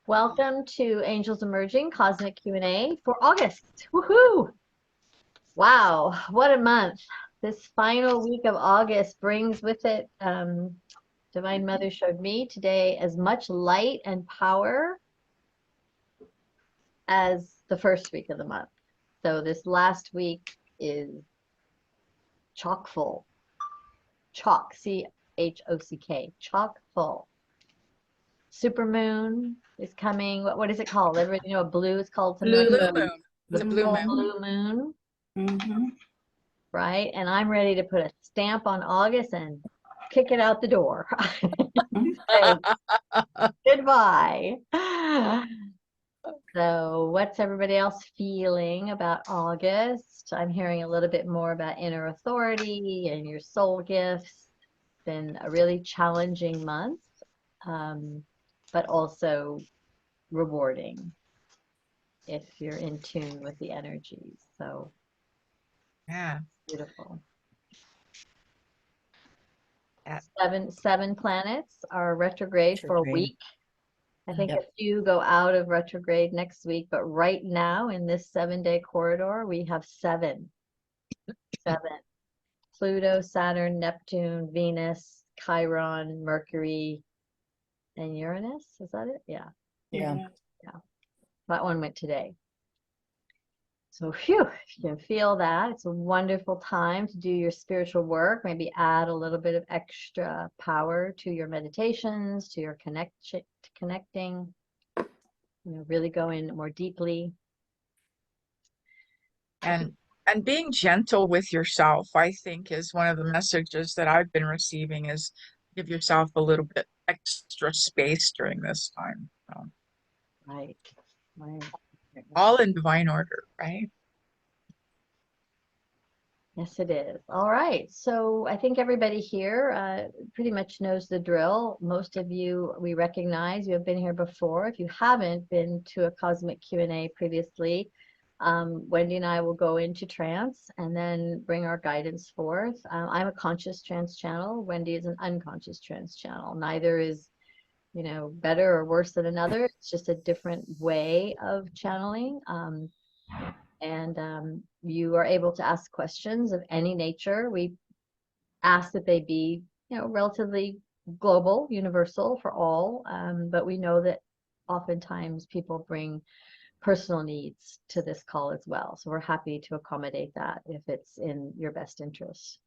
Welcome to Angels Emerging Cosmic Q&A for August. Woohoo! Wow, what a month. This final week of August brings with it, Divine Mother showed me today, as much light and power as the first week of the month. So this last week is chock full. Chock, C-H-O-C-K, chock full. Supermoon is coming. What is it called? Everybody know what blue is called? Blue Something moon. The blue moon. Blue moon. Mm-hmm. Right? And I'm ready to put a stamp on August and kick it out the door. Say, goodbye. So what's everybody else feeling about August? I'm hearing a little bit more about inner authority and your soul gifts. It's been a really challenging month, but also rewarding if you're in tune with the energies. So Yeah. beautiful. Yeah. Seven planets are retrograde for a week. I think a few go out of retrograde next week, but right now in this 7-day corridor, we have seven. Pluto, Saturn, Neptune, Venus, Chiron, Mercury, and Uranus. Is that it? Yeah. Yeah. That one went today. So phew, if you can feel that, it's a wonderful time to do your spiritual work. Maybe add a little bit of extra power to your meditations, to your connecting. Really go in more deeply. And being gentle with yourself, I think, is one of the messages that I've been receiving, is give yourself a little bit extra space during this time. So, Right. all in divine order, right? Yes, it is. All right. So I think everybody here pretty much knows the drill. Most of you we recognize. You have been here before. If you haven't been to a Cosmic Q&A previously, Wendy and I will go into trance and then bring our guidance forth. I'm a conscious trance channel. Wendy is an unconscious trance channel. Neither is, better or worse than another. It's just a different way of channeling. And you are able to ask questions of any nature. We ask that they be, relatively global, universal for all, but we know that oftentimes people bring personal needs to this call as well. So we're happy to accommodate that if it's in your best interest.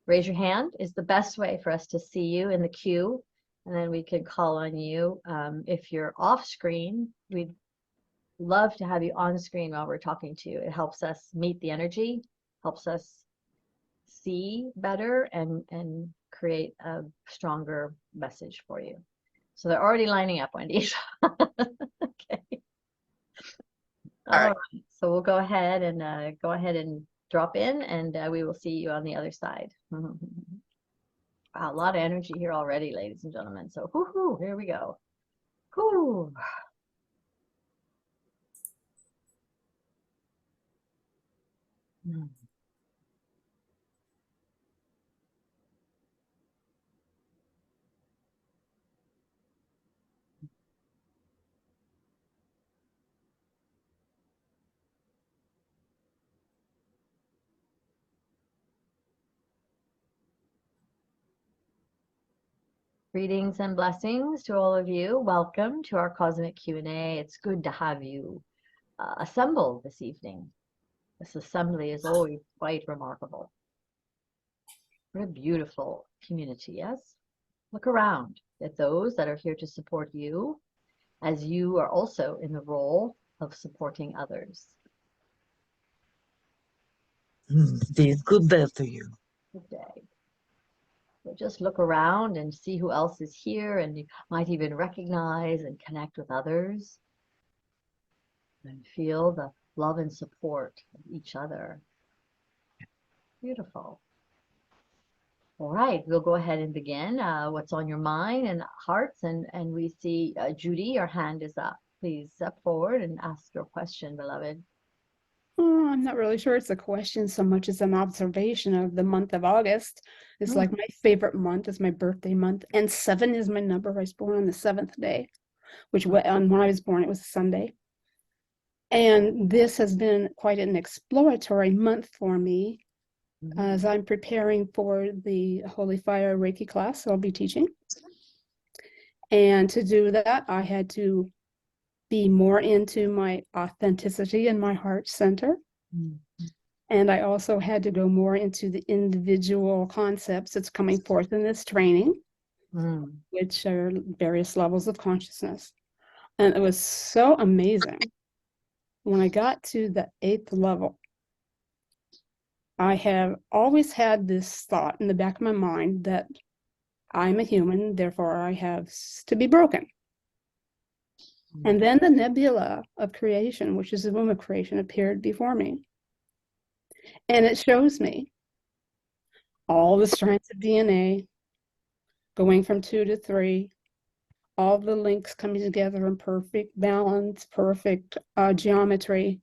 Raise your hand is the best way for us to see you in the queue, and then we can call on you. If you're off screen, we'd love to have you on screen while we're talking to you. It helps us meet the energy, helps us see better and create a stronger message for you. So they're already lining up, Wendy. Okay. All right. So we'll go ahead and drop in, and we will see you on the other side. Wow, a lot of energy here already, ladies and gentlemen. So whoo, here we go. Whoo. Greetings and blessings to all of you. Welcome to our Cosmic Q&A. It's good to have you assembled this evening. This assembly is always quite remarkable. What a beautiful community, yes? Look around at those that are here to support you, as you are also in the role of supporting others. Good day to you. Good day. So just look around and see who else is here, and you might even recognize and connect with others. And feel the love and support of each other. Beautiful. All right, we'll go ahead and begin. What's on your mind and hearts? And we see Judy, your hand is up. Please step forward and ask your question, beloved. Oh, I'm not really sure it's a question so much as an observation of the month of August. It's like my favorite month. It's my birthday month. And 7 is my number. I was born on the 7th day, which when I was born, it was a Sunday. And this has been quite an exploratory month for me as I'm preparing for the Holy Fire Reiki class I'll be teaching. And to do that, I had to be more into my authenticity and my heart center. And I also had to go more into the individual concepts that's coming forth in this training, which are various levels of consciousness. And it was so amazing. When I got to the 8th level, I have always had this thought in the back of my mind that I'm a human, therefore I have to be broken. And then the nebula of creation, which is the womb of creation, appeared before me. And it shows me all the strands of DNA going from 2 to 3, all the links coming together in perfect balance, perfect geometry.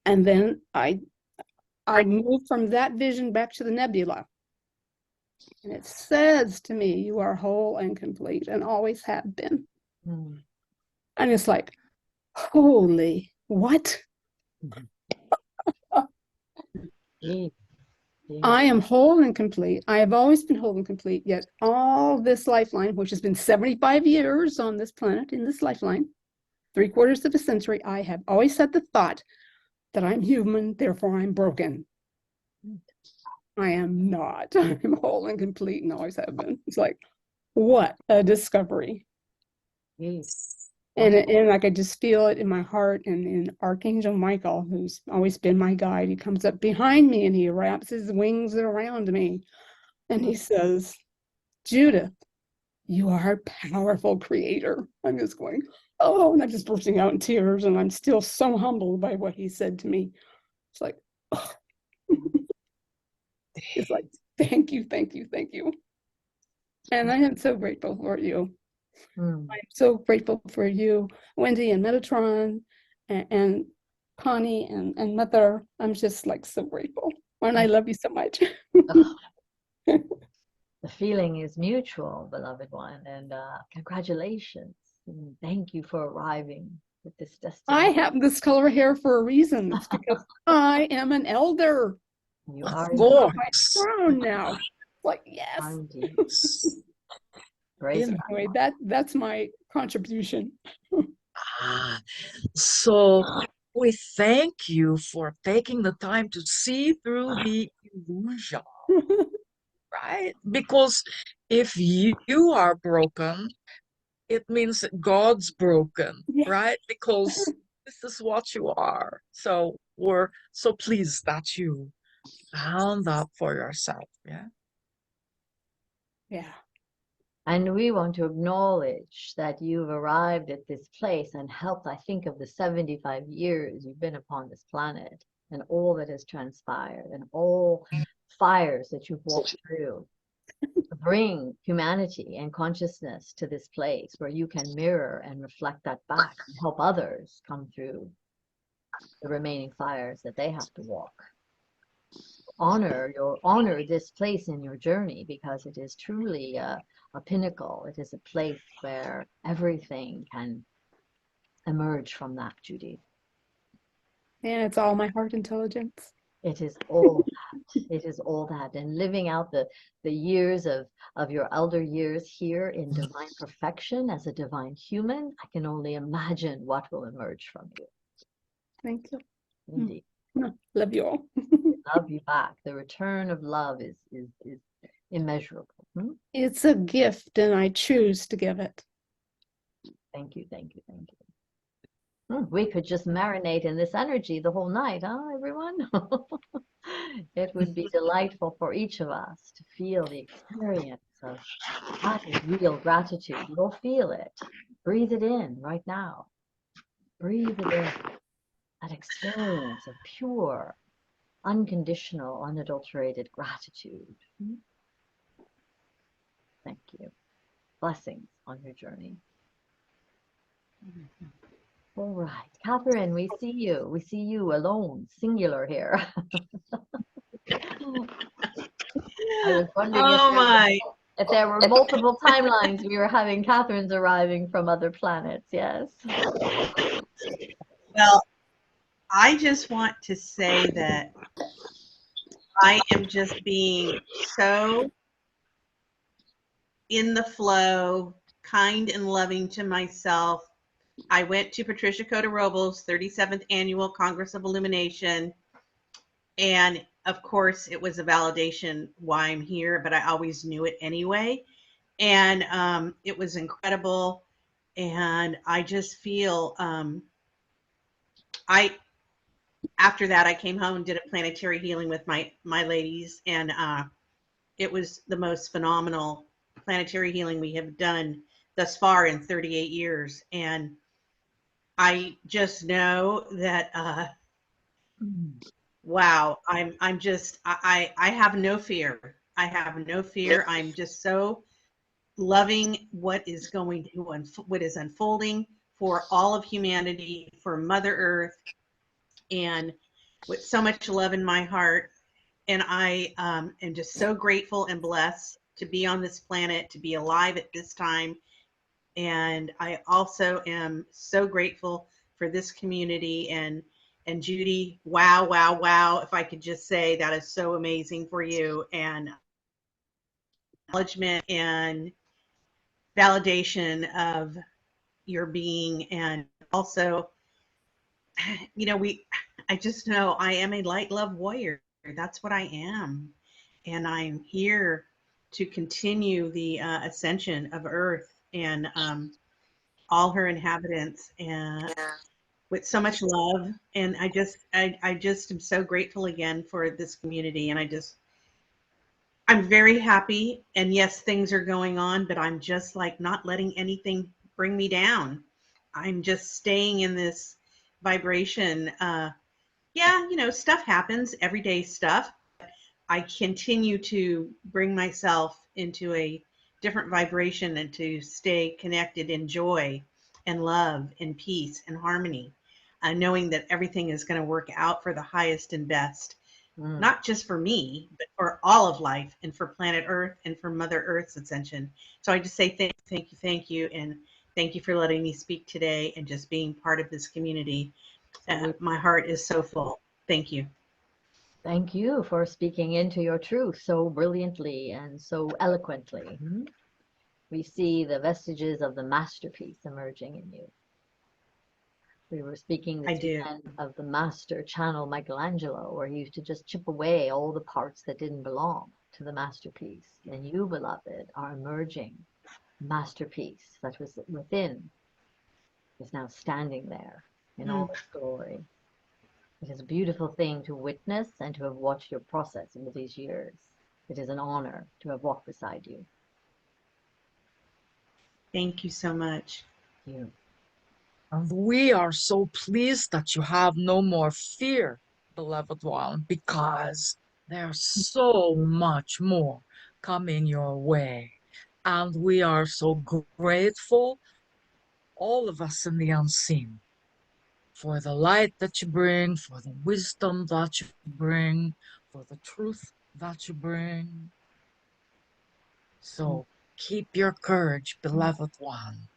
And then I moved from that vision back to the nebula. And it says to me, you are whole and complete and always have been. And it's like, holy, what? I am whole and complete. I have always been whole and complete, yet all this lifeline, which has been 75 years on this planet, in this lifeline, 3/4 of a century, I have always had the thought that I'm human, therefore I'm broken. I am not. I'm whole and complete and always have been. It's like, what a discovery. And I could just feel it in my heart, and in Archangel Michael, who's always been my guide, he comes up behind me and he wraps his wings around me and he says, Judith, you are a powerful creator. I'm just going, oh, and I'm just bursting out in tears, and I'm still so humbled by what he said to me. It's like, oh. It's like, thank you, thank you, thank you. And I am so grateful for you. I'm so grateful for you, Wendy and Metatron, and Connie and Mother. I'm just like so grateful. And I love you so much. The feeling is mutual, beloved one, and congratulations. And thank you for arriving at this I destination. have this color hair for a reason. It's because I am an elder. You are I've got my crown now. Like, yes. indeed. Great. Anyway, that's my contribution. So we thank you for taking the time to see through the illusion, right? Because if you are broken, it means that God's broken, right? Because this is what you are. So we're so pleased that you found that for yourself. Yeah. And we want to acknowledge that you've arrived at this place and helped, I think, of the 75 years you've been upon this planet and all that has transpired and all fires that you've walked through to bring humanity and consciousness to this place where you can mirror and reflect that back and help others come through the remaining fires that they have to walk. Honor this place in your journey, because it is truly a pinnacle. It is a place where everything can emerge from that, Judy. And it's all my heart intelligence. It is all that. It is all that. And living out the years of your elder years here in divine perfection as a divine human, I can only imagine what will emerge from you. Thank you. Indeed. Love you all. Love you back. The return of love is immeasurable. It's a gift, and I choose to give it. Thank you, thank you, thank you. We could just marinate in this energy the whole night, huh, everyone? It would be delightful for each of us to feel the experience of that is real gratitude. You'll feel it. Breathe it in right now. Breathe it in. That experience of pure, unconditional, unadulterated gratitude. Thank you. Blessings on your journey. All right, Catherine, we see you. We see you alone, singular here. I was wondering Oh my. if there were multiple timelines, we were having Catherine's arriving from other planets. Yes. Well, I just want to say that I am just being so in the flow, kind and loving to myself. I went to Patricia Cota-Robles' 37th Annual Congress of Illumination, and of course, it was a validation why I'm here, but I always knew it anyway. And it was incredible. And I just feel, after that, I came home and did a planetary healing with my ladies, and it was the most phenomenal planetary healing we have done thus far in 38 years. And I just know that, wow, I'm just, I have no fear. I have no fear. I'm just so loving what is going to, what is unfolding for all of humanity, for Mother Earth, and with so much love in my heart. And I am just so grateful and blessed to be on this planet, to be alive at this time. And I also am so grateful for this community. And Judy, wow, wow, wow. If I could just say that is so amazing for you. And acknowledgement and validation of your being. And also, you know, I just know I am a light love warrior. That's what I am. And I'm here to continue the ascension of Earth and all her inhabitants, and with so much love. And I just am so grateful again for this community. And I'm very happy. And yes, things are going on, but I'm just like not letting anything bring me down. I'm just staying in this vibration. Yeah, you know, stuff happens, everyday stuff. I continue to bring myself into a different vibration and to stay connected in joy and love and peace and harmony, knowing that everything is going to work out for the highest and best, not just for me, but for all of life and for planet Earth and for Mother Earth's ascension. So I just say thank you, and thank you for letting me speak today and just being part of this community. My heart is so full. Thank you. Thank you for speaking into your truth so brilliantly and so eloquently. We see the vestiges of the masterpiece emerging in you. We were speaking I this do. weekend of the master channel Michelangelo, where he used to just chip away all the parts that didn't belong to the masterpiece. And you, beloved, are emerging masterpiece that was within, is now standing there in all its glory. It is a beautiful thing to witness and to have watched your process into these years. It is an honor to have walked beside you. Thank you so much. You. And we are so pleased that you have no more fear, beloved one, because there's so much more coming your way. And we are so grateful, all of us in the unseen, for the light that you bring, for the wisdom that you bring, for the truth that you bring. So keep your courage, beloved one.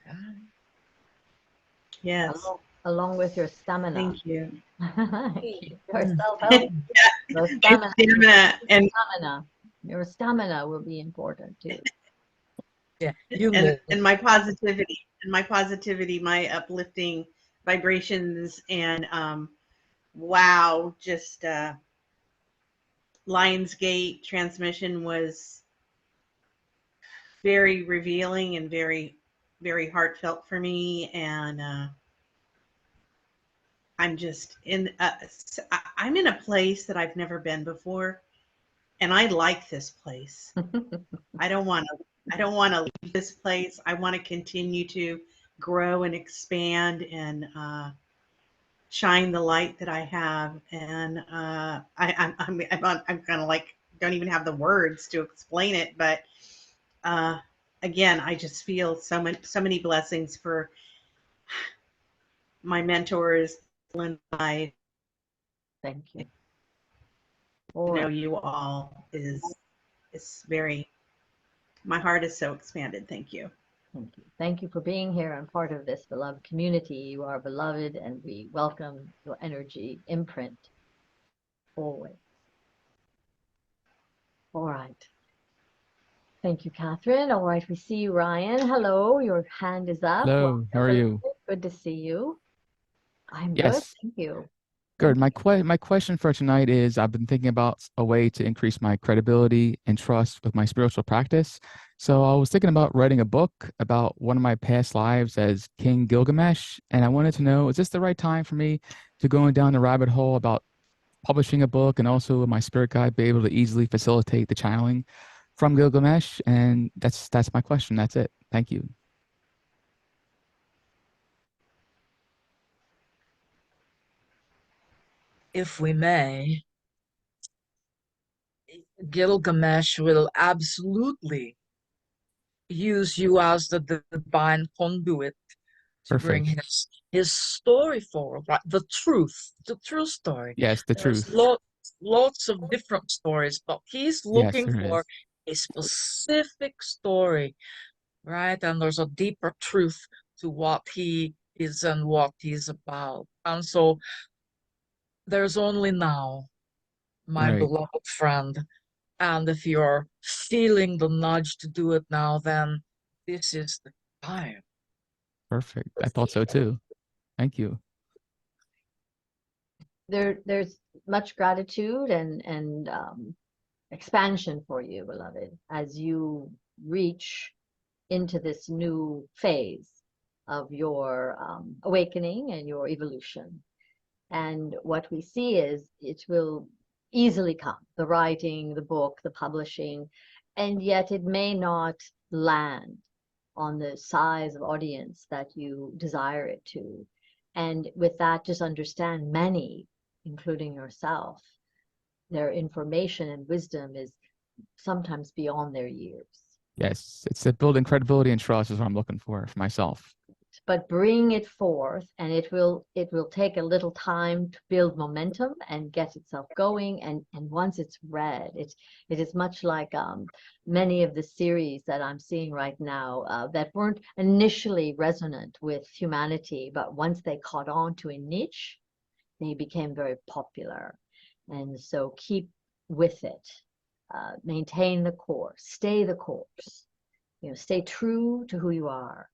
Okay? Yes. Along with your stamina. Thank you. Your self-help. Your stamina. Your stamina will be important too. Yeah, you and my positivity, my uplifting vibrations, and wow, just Lionsgate transmission was very revealing and very, very heartfelt for me. And I'm just I'm in a place that I've never been before, and I like this place. I don't want to leave this place. I want to continue to grow and expand and shine the light that I have. And I'm kind of like, don't even have the words to explain it. But again, I just feel so many blessings for my mentors in life. Thank you. To All know right. you all is very, my heart is so expanded. Thank you. Thank you. Thank you for being here and part of this beloved community. You are beloved, and we welcome your energy imprint always. All right. Thank you, Catherine. All right, we see you, Ryan. Hello, your hand is up. Hello, how are Welcome, you? beloved. Good to see you. I'm good. Yes, Thank you. good. Thank My question for tonight is I've been thinking about a way to increase my credibility and trust with my spiritual practice. So I was thinking about writing a book about one of my past lives as King Gilgamesh, and I wanted to know, is this the right time for me to go down the rabbit hole about publishing a book and also my spirit guide be able to easily facilitate the channeling from Gilgamesh? And that's my question. That's it. Thank you. If we may, Gilgamesh will absolutely use you as the divine conduit to bring Perfect. his story forward, right? The true story. Yes, the There's truth. lots of different stories, but he's Yes, looking there for is. a specific story, right? And there's a deeper truth to what he is and what he's about. And so there's only now, my Right. beloved friend. And if you're feeling the nudge to do it now, then this is the time. Perfect. I thought so too. Thank you. there's much gratitude and expansion for you, beloved, as you reach into this new phase of your awakening and your evolution. And what we see is it will easily come, the writing, the book, the publishing, and yet it may not land on the size of audience that you desire it to. And with that, just understand many, including yourself, their information and wisdom is sometimes beyond their years. Yes, it's a building credibility and trust is what I'm looking for myself. But bring it forth, and it will take a little time to build momentum and get itself going. And once it's read, it is much like many of the series that I'm seeing right now that weren't initially resonant with humanity, but once they caught on to a niche, they became very popular. And so keep with it, maintain the course, stay the course, stay true to who you are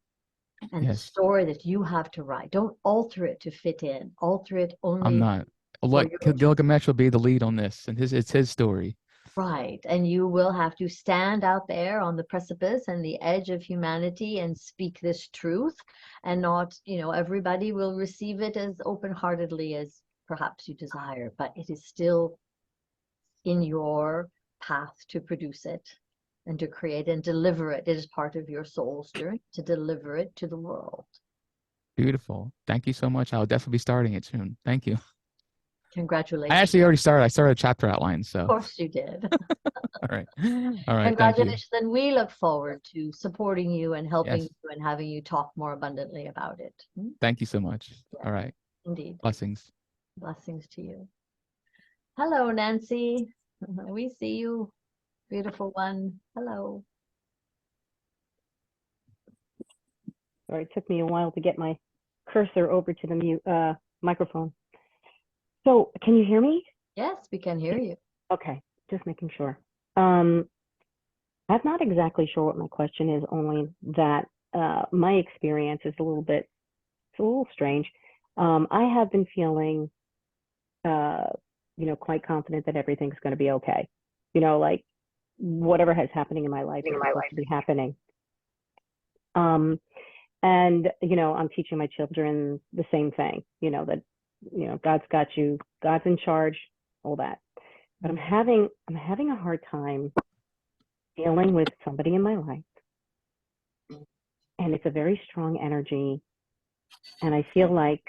and the Yes, story that you have to write. Don't alter it to fit in. Alter it I'm only not. for Look, your Gilgamesh will be the lead on this, and it's his story. right. And you will have to stand out there on the precipice and the edge of humanity and speak this truth, and not, everybody will receive it as open-heartedly as perhaps you desire, but it is still in your path to produce it and to create and deliver it. It is part of your soul's journey to deliver it to the world. Beautiful. Thank you so much. I'll definitely be starting it soon. Thank you. Congratulations. I actually already started. I started a chapter outline, so Of course you did. all right. All right, thank you. Congratulations. And we look forward to supporting you and helping Yes, you and having you talk more abundantly about it. thank you so much. Yeah, All right. indeed. Blessings. Blessings to you. Hello, Nancy. We see you, beautiful one. Hello. Sorry, it took me a while to get my cursor over to the mute microphone. So can you hear me? Yes, we can hear you. Okay, just making sure. I'm not exactly sure what my question is, only that my experience is a little strange. I have been feeling, quite confident that everything's going to be okay. Like whatever has happening in my life is supposed to be happening. And, I'm teaching my children the same thing, that, God's got you, God's in charge, all that. But I'm having a hard time dealing with somebody in my life. And it's a very strong energy. And I feel like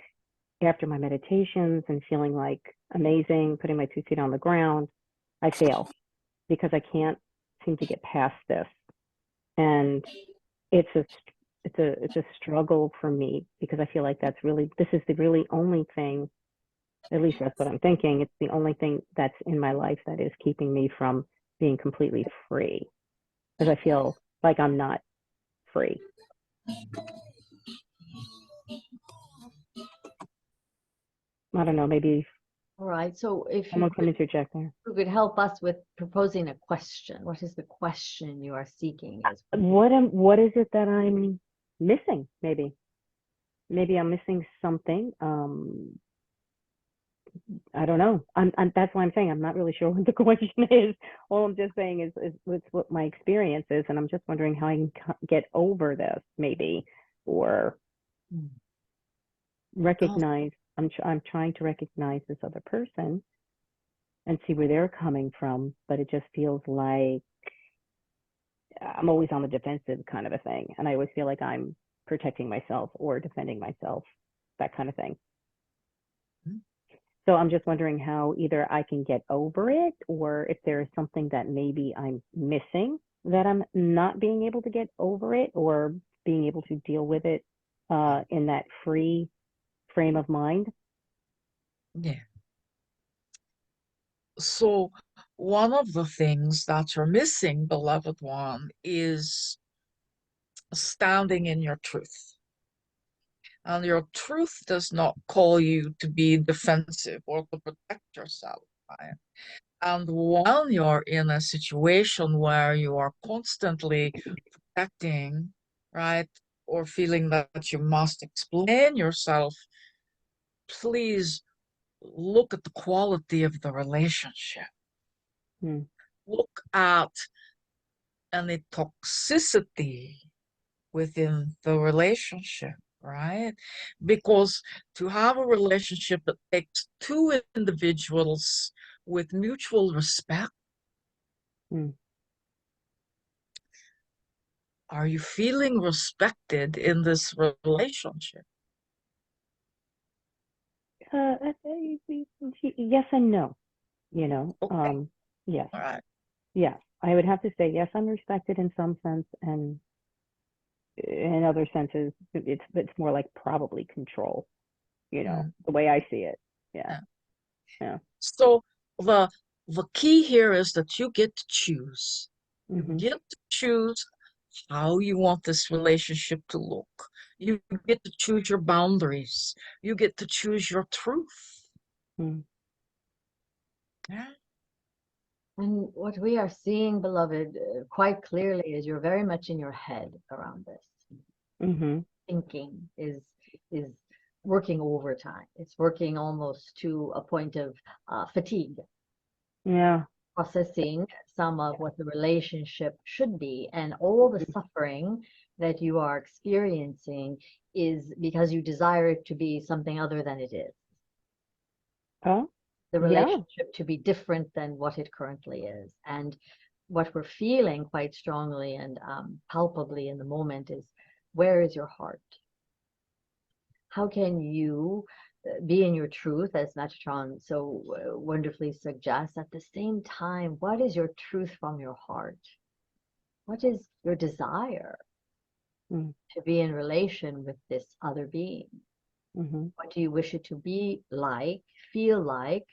after my meditations and feeling like amazing, putting my 2 feet on the ground, I fail because I can't seem to get past this. And it's it's a struggle for me because I feel like this is the really only thing, at least that's what I'm thinking. It's the only thing that's in my life that is keeping me from being completely free because I feel like I'm not free. I don't know, maybe All right. So if you someone can interject there. could help us with proposing a question. What is the question you are seeking? What is it that I'm missing? Maybe I'm missing something. I don't know. That's why I'm saying I'm not really sure what the question is. All I'm just saying is what my experience is, and I'm just wondering how I can get over this, maybe, or recognize. I'm trying to recognize this other person and see where they're coming from, but it just feels like I'm always on the defensive kind of a thing, and I always feel like I'm protecting myself or defending myself, that kind of thing. So I'm just wondering how either I can get over it or if there is something that maybe I'm missing that I'm not being able to get over it or being able to deal with it in that free frame of mind. Yeah. So one of the things that you're missing, beloved one, is standing in your truth. And your truth does not call you to be defensive or to protect yourself, right? And when you're in a situation where you are constantly protecting, right, or feeling that you must explain yourself, please look at the quality of the relationship. Look at any toxicity within the relationship, right? Because to have a relationship that takes two individuals with mutual respect, are you feeling respected in this relationship? Yes and no, Okay. Yes. All right. Yeah, I would have to say yes, I'm respected in some sense, and in other senses, it's more like probably control, the way I see it. Yeah. So the key here is that you get to choose. You get to choose how you want this relationship to look. You get to choose your boundaries. You get to choose your truth. Yeah. And what we are seeing, beloved, quite clearly is you're very much in your head around this. Thinking is working overtime. It's working almost to a point of fatigue. Yeah. Processing some of what the relationship should be, and all the suffering that you are experiencing is because you desire it to be something other than it is. Oh, the relationship to be different than what it currently is. And what we're feeling quite strongly and palpably in the moment is, where is your heart? How can you be in your truth, as Metatron so wonderfully suggests? At the same time, what is your truth from your heart? What is your desire to be in relation with this other being? What do you wish it to be like, feel like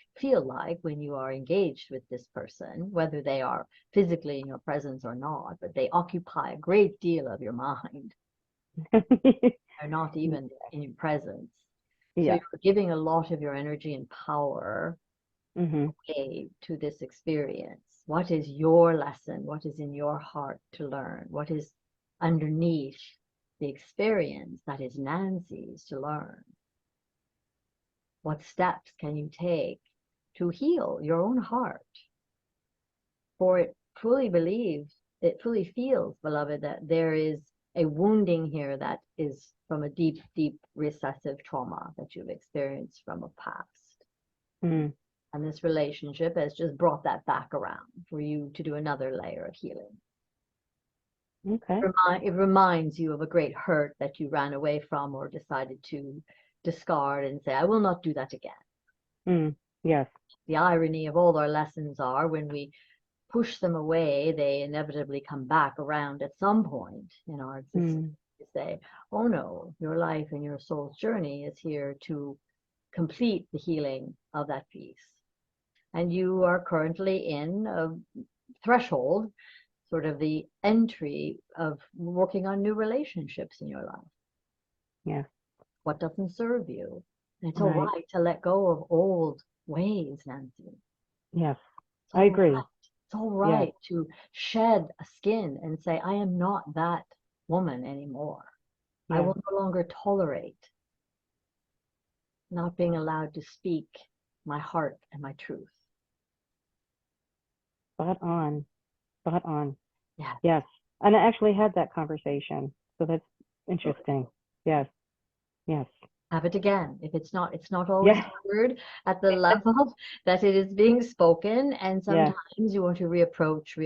when you are engaged with this person, whether they are physically in your presence or not, but they occupy a great deal of your mind. They're not even in your presence. So you're giving a lot of your energy and power away to this experience. What is your lesson? What is in your heart to learn? What is underneath the experience that is Nancy's to learn? What steps can you take to heal your own heart? For it fully believes, it fully feels, beloved, that there is a wounding here that is from a deep, deep recessive trauma that you've experienced from a past. And this relationship has just brought that back around for you to do another layer of healing. Okay. It reminds you of a great hurt that you ran away from or decided to discard and say, I will not do that again. Yes. The irony of all our lessons are when we push them away, they inevitably come back around at some point in our existence. This say, oh no, your life and your soul's journey is here to complete the healing of that piece. And you are currently in a threshold, sort of the entry of working on new relationships in your life. Yeah. What doesn't serve you. And it's Right. all right to let go of old ways, Nancy. Yes. It's I all agree. right. It's all right to shed a skin and say, I am not that woman anymore. I Yeah. will no longer tolerate not being allowed to speak my heart and my truth. Spot on. Spot on. Yeah. Yes. And I actually had that conversation. So that's interesting. Yes. Yes. Have it again. If it's not always Yeah. heard at the level that it is being spoken. And Yeah. sometimes you want to reapproach,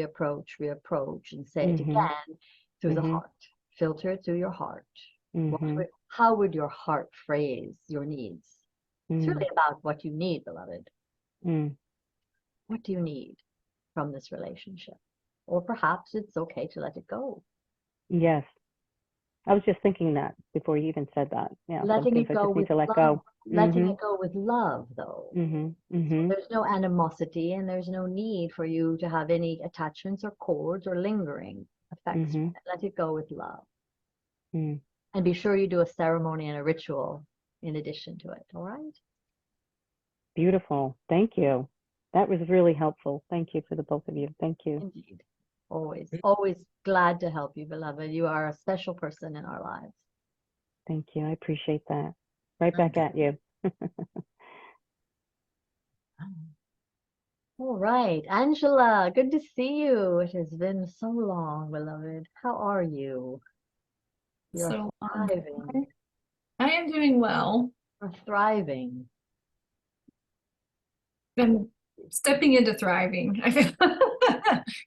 and say it Mhm. again through the Mhm. heart. Filter it through your heart. Mhm. How would your heart phrase your needs? It's Mm. really about what you need, beloved. Mm. What do you need from this relationship? Or perhaps it's okay to let it go. Yes. I was just thinking that before you even said that. Yeah. Some Letting things it I go just need with to let love. go. Letting Mhm. it go with love, though. Mhm. Mhm. There's no animosity and there's no need for you to have any attachments or cords or lingering effects. Mhm. Let it go with love. Mm. And be sure you do a ceremony and a ritual in addition to it, all right? Beautiful. Thank you. That was really helpful. Thank you for the both of you. Thank you. Indeed. Always, always glad to help you, beloved. You are a special person in our lives. Thank you. I appreciate that. Right back at you. All right, Angela, good to see you. It has been so long, beloved. How are you? You're So thriving. I am doing well. You're thriving. I'm stepping into thriving. I feel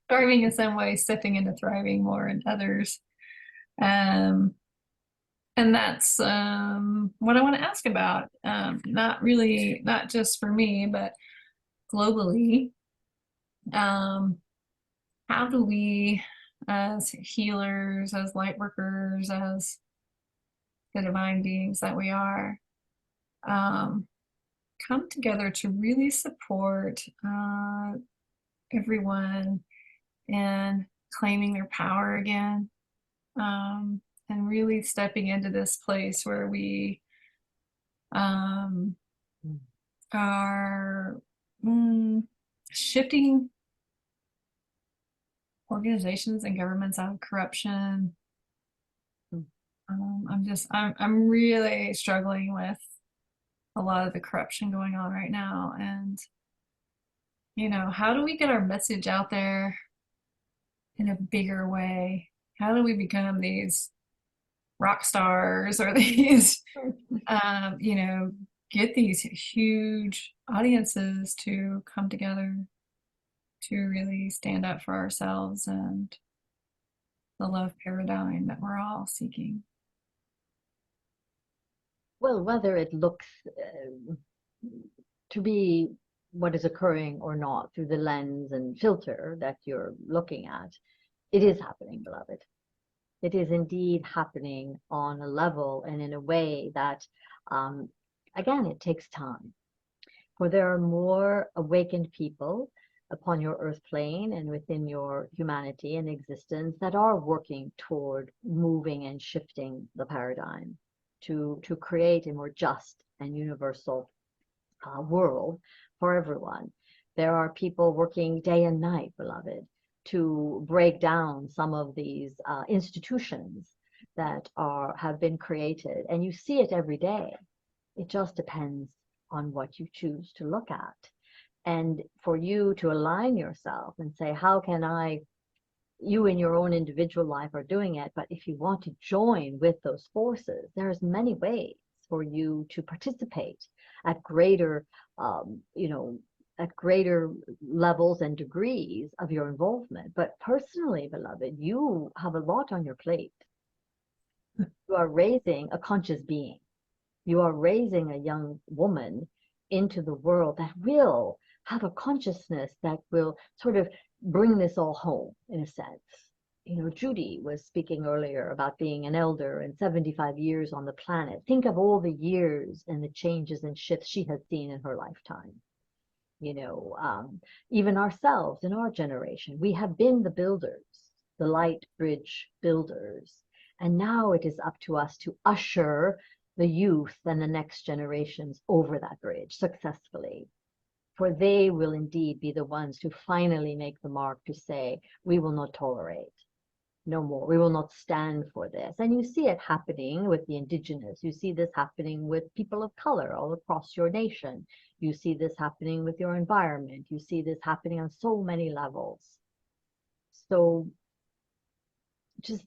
thriving in some ways, stepping into thriving more in others. Um, and that's what I want to ask about. Not just for me, but globally. How do we, as healers, as light workers, as the divine beings that we are, come together to really support everyone in claiming their power again, and really stepping into this place where we are shifting organizations and governments out of corruption. I'm really struggling with a lot of the corruption going on right now, and how do we get our message out there in a bigger way? How do we become these rock stars or these, get these huge audiences to come together to really stand up for ourselves and the love paradigm that we're all seeking? Well, whether it looks to be what is occurring or not through the lens and filter that you're looking at, it is happening, beloved. It is indeed happening on a level and in a way that, again, it takes time. For there are more awakened people upon your earth plane and within your humanity and existence that are working toward moving and shifting the paradigm to create a more just and universal world for everyone. There are people working day and night, beloved, to break down some of these institutions that have been created, and you see it every day. It just depends on what you choose to look at, and for you to align yourself and say, how can I? You in your own individual life are doing it, but if you want to join with those forces, there's many ways for you to participate at greater, at greater levels and degrees of your involvement. But personally, beloved, you have a lot on your plate. You are raising a conscious being. You are raising a young woman into the world that will have a consciousness that will sort of bring this all home, in a sense. Judy was speaking earlier about being an elder and 75 years on the planet. Think of all the years and the changes and shifts she has seen in her lifetime. Even ourselves in our generation, we have been the builders, the light bridge builders. And now it is up to us to usher the youth and the next generations over that bridge successfully. For they will indeed be the ones to finally make the mark to say, we will not tolerate no more. We will not stand for this. And you see it happening with the indigenous. You see this happening with people of color all across your nation. You see this happening with your environment. You see this happening on so many levels. So just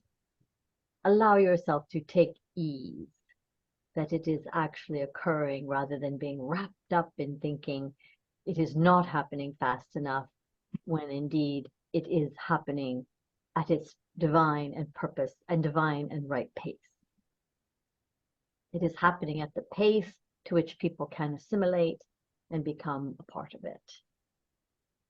allow yourself to take ease that it is actually occurring rather than being wrapped up in thinking it is not happening fast enough when indeed it is happening at its divine and purpose and divine and right pace. It is happening at the pace to which people can assimilate and become a part of it.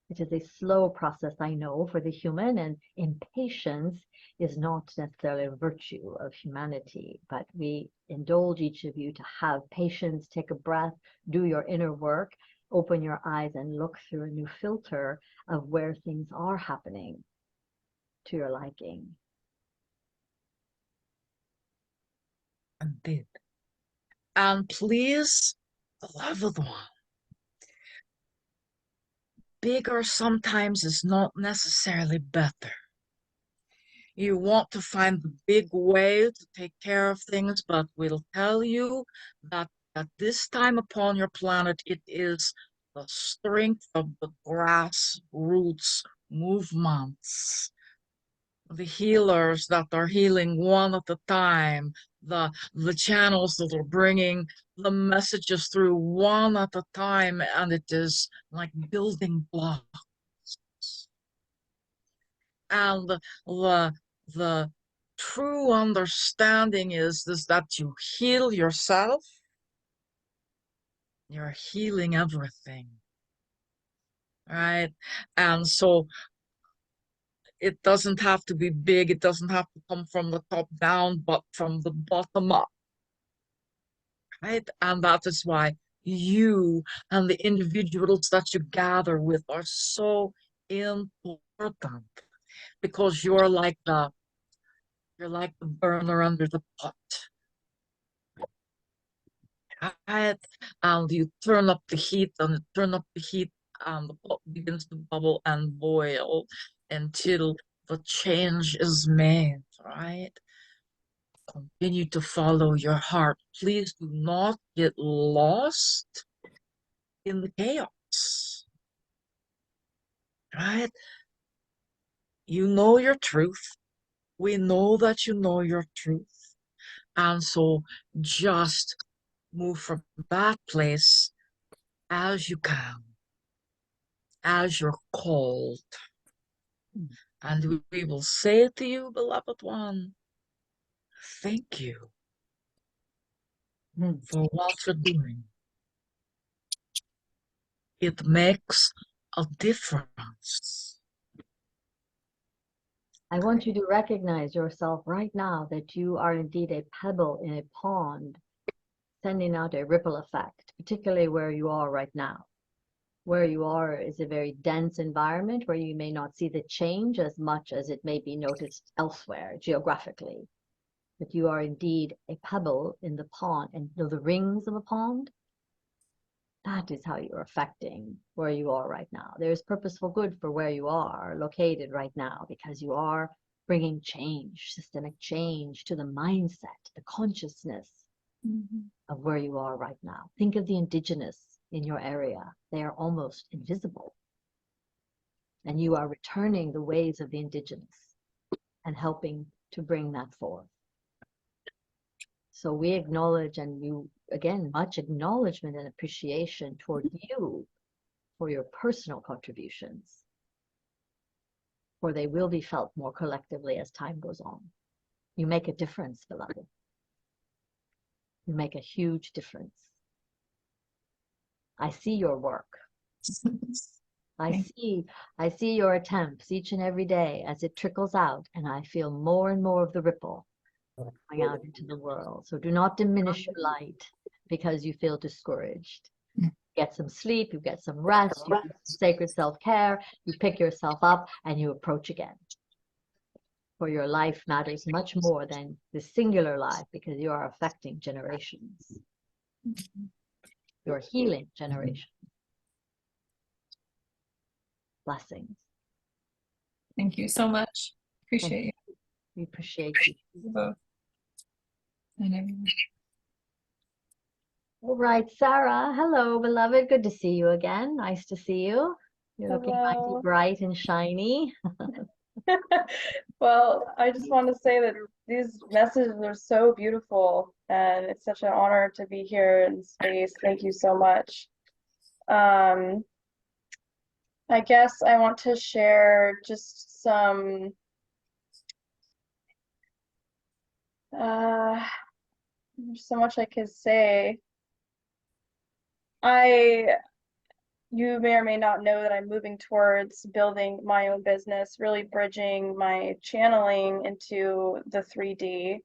It is a slow process, I know, for the human, and impatience is not necessarily a virtue of humanity, but we indulge each of you to have patience, take a breath, do your inner work, open your eyes and look through a new filter of where things are happening to your liking. Indeed. And please, beloved one, bigger sometimes is not necessarily better. You want to find the big way to take care of things, but we'll tell you that at this time upon your planet, it is the strength of the grassroots movements, the healers that are healing one at a time, the channels that are bringing the messages through one at a time, and it is like building blocks. And the true understanding is that you heal yourself, you're healing everything, right? And so it doesn't have to be big, it doesn't have to come from the top down, but from the bottom up, right? And that is why you and the individuals that you gather with are so important, because you're like the burner under the pot, right? And you turn up the heat and the pot begins to bubble and boil until the change is made, right? Continue to follow your heart. Please do not get lost in the chaos, right? You know your truth. We know that you know your truth. And so just move from that place as you can, as you're called. And we will say to you, beloved one, thank you for what you're doing. It makes a difference. I want you to recognize yourself right now that you are indeed a pebble in a pond, sending out a ripple effect, particularly where you are right now. Where you are is a very dense environment where you may not see the change as much as it may be noticed elsewhere geographically. But you are indeed a pebble in the pond, and the rings of a pond, that is how you're affecting where you are right now. There's purposeful good for where you are located right now, because you are bringing change, systemic change to the mindset, the consciousness of where you are right now. Think of the indigenous in your area. They are almost invisible. And you are returning the ways of the indigenous and helping to bring that forth. So we acknowledge, and you, again, much acknowledgement and appreciation toward you for your personal contributions, for they will be felt more collectively as time goes on. You make a difference, beloved. You make a huge difference. I see your work. Thank I see your attempts each and every day as it trickles out, and I feel more and more of the ripple going out into the world. So do not diminish your light because you feel discouraged. Get some sleep, you get some rest, you do some sacred self-care, you pick yourself up, and you approach again. For your life matters much more than the singular life because you are affecting generations. You're healing generations. Blessings. thank you so much. Appreciate you We appreciate you. both and everyone. All right, Sarah. Hello, beloved. Good to see you again. Nice to see you. You're looking mighty Hello. bright and shiny. Well, I just want to say that these messages are so beautiful, and it's such an honor to be here in space. Thank you so much. I guess I want to share just some there's so much I could say. You may or may not know that I'm moving towards building my own business, really bridging my channeling into the 3D.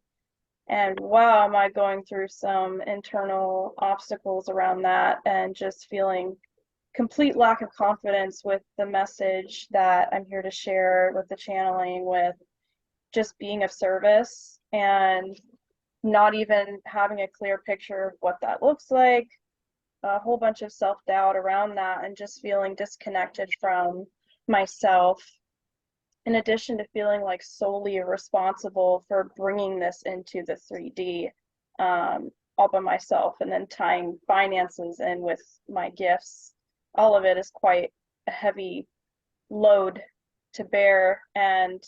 And wow, am I going through some internal obstacles around that and just feeling complete lack of confidence with the message that I'm here to share with the channeling, with just being of service and not even having a clear picture of what that looks like, a whole bunch of self-doubt around that, and just feeling disconnected from myself, in addition to feeling like solely responsible for bringing this into the 3D all by myself, and then tying finances in with my gifts. All of it is quite a heavy load to bear, and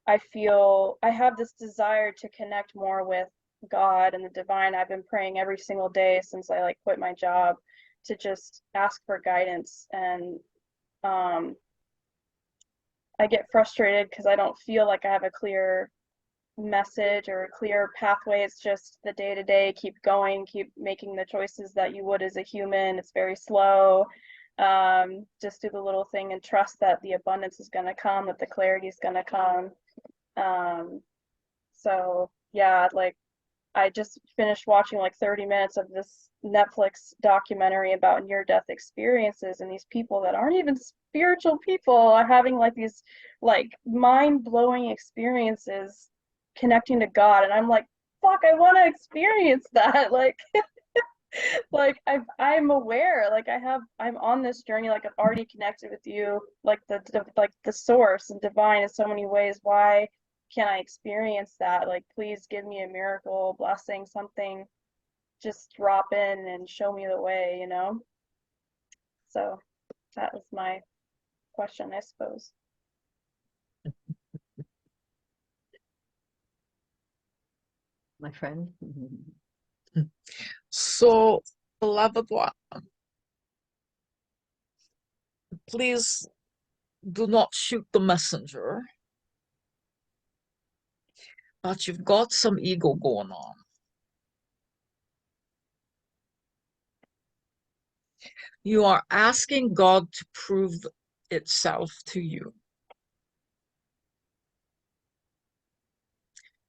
I feel I have this desire to connect more with God and the divine. I've been praying every single day since I quit my job to just ask for guidance, and I get frustrated because I don't feel like I have a clear message or a clear pathway. It's just the day to day, keep going, keep making the choices that you would as a human. It's very slow. Just do the little thing and trust that the abundance is going to come, that the clarity is going to come. So yeah, I just finished watching 30 minutes of this Netflix documentary about near-death experiences, and these people that aren't even spiritual people are having these mind-blowing experiences connecting to God, and I'm like, fuck, I want to experience that. I'm aware, I'm on this journey, I've already connected with you, the source and divine in so many ways. Why can I experience that? Please give me a miracle, blessing, something, just drop in and show me the way, So that was my question, I suppose. My friend. So, beloved one, please do not shoot the messenger, but you've got some ego going on. You are asking God to prove itself to you.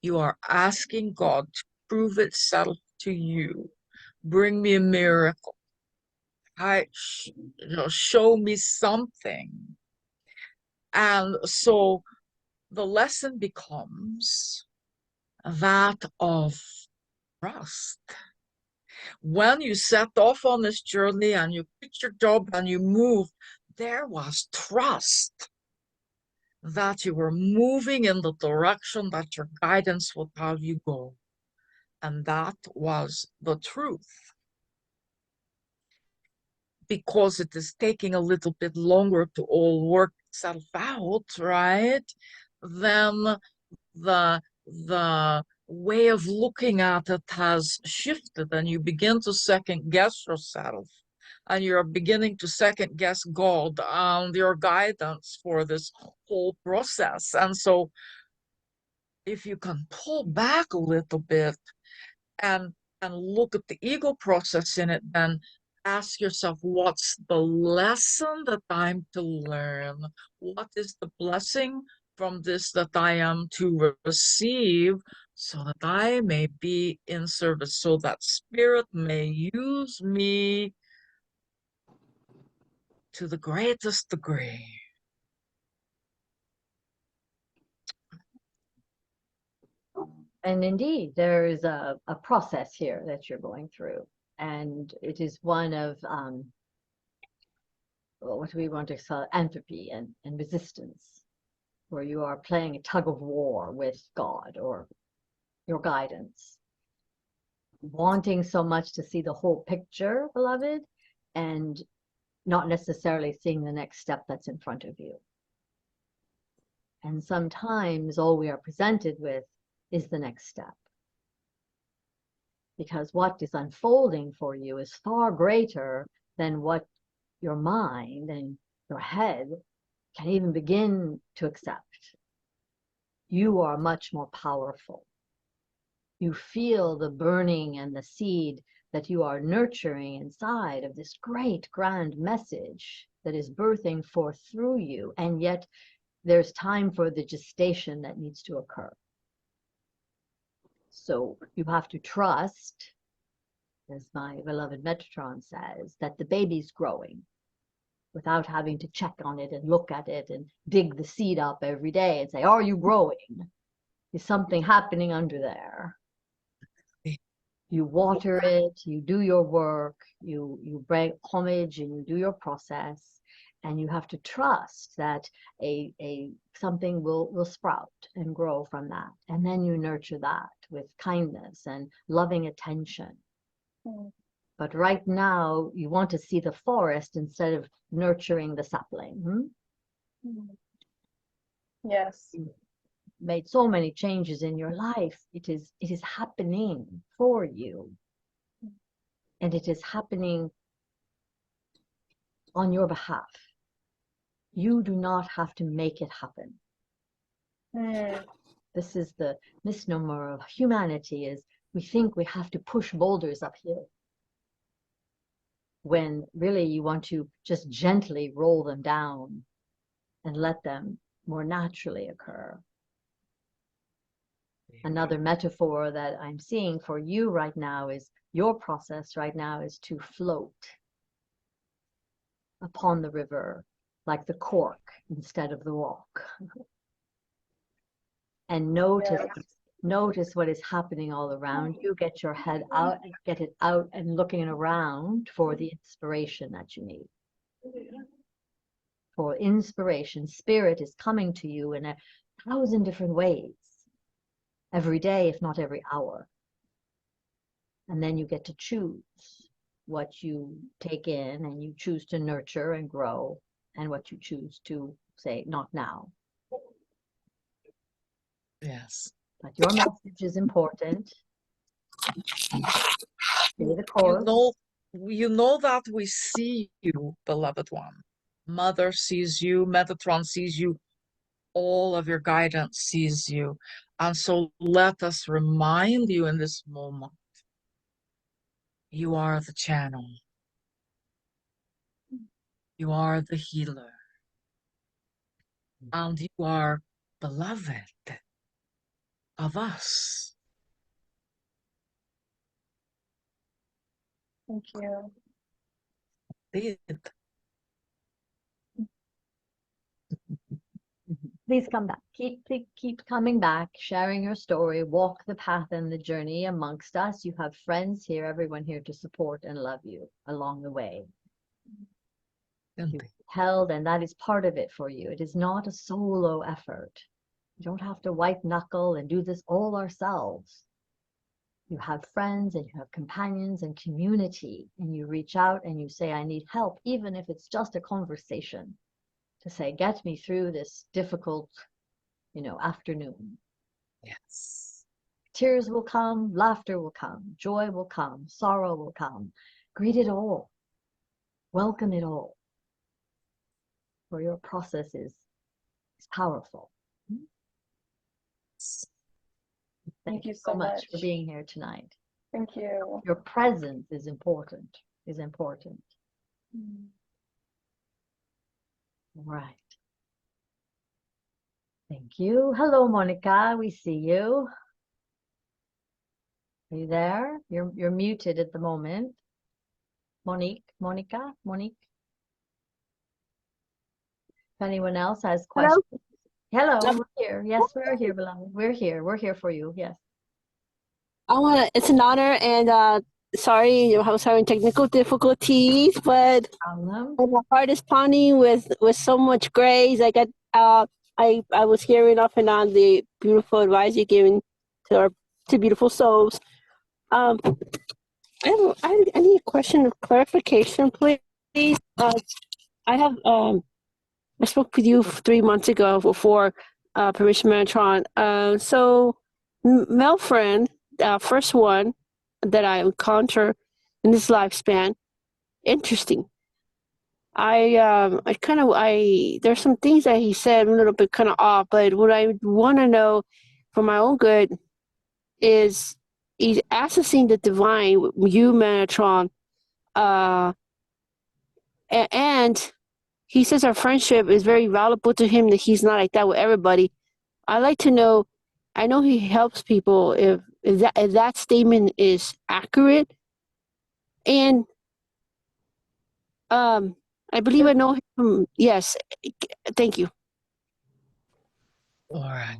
You are asking God to prove itself to you. Bring me a miracle. Show me something. And so the lesson becomes that of trust. When you set off on this journey and you quit your job and you move, there was trust that you were moving in the direction that your guidance would have you go. And that was the truth. Because it is taking a little bit longer to all work itself out, right? Then the way of looking at it has shifted, and you begin to second guess yourself, and you're beginning to second guess God and your guidance for this whole process. And so if you can pull back a little bit and look at the ego process in it, then ask yourself, what's the lesson that I'm to learn? What is the blessing from this that I am to receive so that I may be in service, so that Spirit may use me to the greatest degree? And indeed, there is a process here that you're going through. And it is one of what do we want to call entropy and resistance, where you are playing a tug of war with God or your guidance, wanting so much to see the whole picture, beloved, and not necessarily seeing the next step that's in front of you. And sometimes all we are presented with is the next step. Because what is unfolding for you is far greater than what your mind and your head can even begin to accept. You are much more powerful. You feel the burning and the seed that you are nurturing inside of this great grand message that is birthing forth through you, and yet there's time for the gestation that needs to occur. So you have to trust, as my beloved Metatron says, that the baby's growing without having to check on it and look at it and dig the seed up every day and say, are you growing? Is something happening under there? You water it, you do your work, you bring homage and you do your process, and you have to trust that something will sprout and grow from that. And then you nurture that with kindness and loving attention. But right now, you want to see the forest instead of nurturing the sapling. Yes. You've made so many changes in your life. It is happening for you. And it is happening on your behalf. You do not have to make it happen. This is the misnomer of humanity, is we think we have to push boulders uphill, when really you want to just gently roll them down and let them more naturally occur. Another metaphor that I'm seeing for you right now is your process right now is to float upon the river like the cork instead of the rock. And notice what is happening all around you. Get your head out and get it out and looking around for the inspiration that you need. For inspiration, Spirit is coming to you in 1,000 different ways, every day, if not every hour. And then you get to choose what you take in, and you choose to nurture and grow, and what you choose to say, not now. Yes. But your message is important. Stay the course. You know that we see you, beloved one. Mother sees you, Metatron sees you, all of your guidance sees you. And so let us remind you in this moment, you are the channel. You are the healer. And you are beloved of us. Thank you. Indeed. Please come back. Keep coming back, sharing your story. Walk the path and the journey amongst us. You have friends here, everyone here to support and love you along the way. You've held, and that is part of it for you. It is not a solo effort. You don't have to white knuckle and do this all ourselves. You have friends and you have companions and community, and you reach out and you say, I need help, even if it's just a conversation, to say, get me through this difficult, afternoon. Yes. Tears will come, laughter will come, joy will come, sorrow will come. Greet it all. Welcome it all. For your process is powerful. Thank you so much much for being here tonight. Thank you. Your presence is important. is important. All right. Thank you. Hello, Monica. We see you. Are you there? You're muted at the moment. Monique, Monica, Monique. If anyone else has questions. Hello, we're here. Yes, we're here, beloved. We're here. We're here for you. Yes. It's an honor, and sorry, I was having technical difficulties, but Problem. my heart is pounding with so much grace. I got I was hearing off and on the beautiful advice you're giving to our to beautiful souls. I need a question of clarification, please. I have I spoke with you 3 months ago before Permission Metatron. So male friend, first one that I encounter in this lifespan, interesting. There's some things that he said a little bit kind of off, but what I want to know for my own good is he's accessing the divine, you Metatron, and he says our friendship is very valuable to him, that he's not like that with everybody. I like to know, I know he helps people if that statement is accurate. And I believe I know him from, yes, thank you. All right.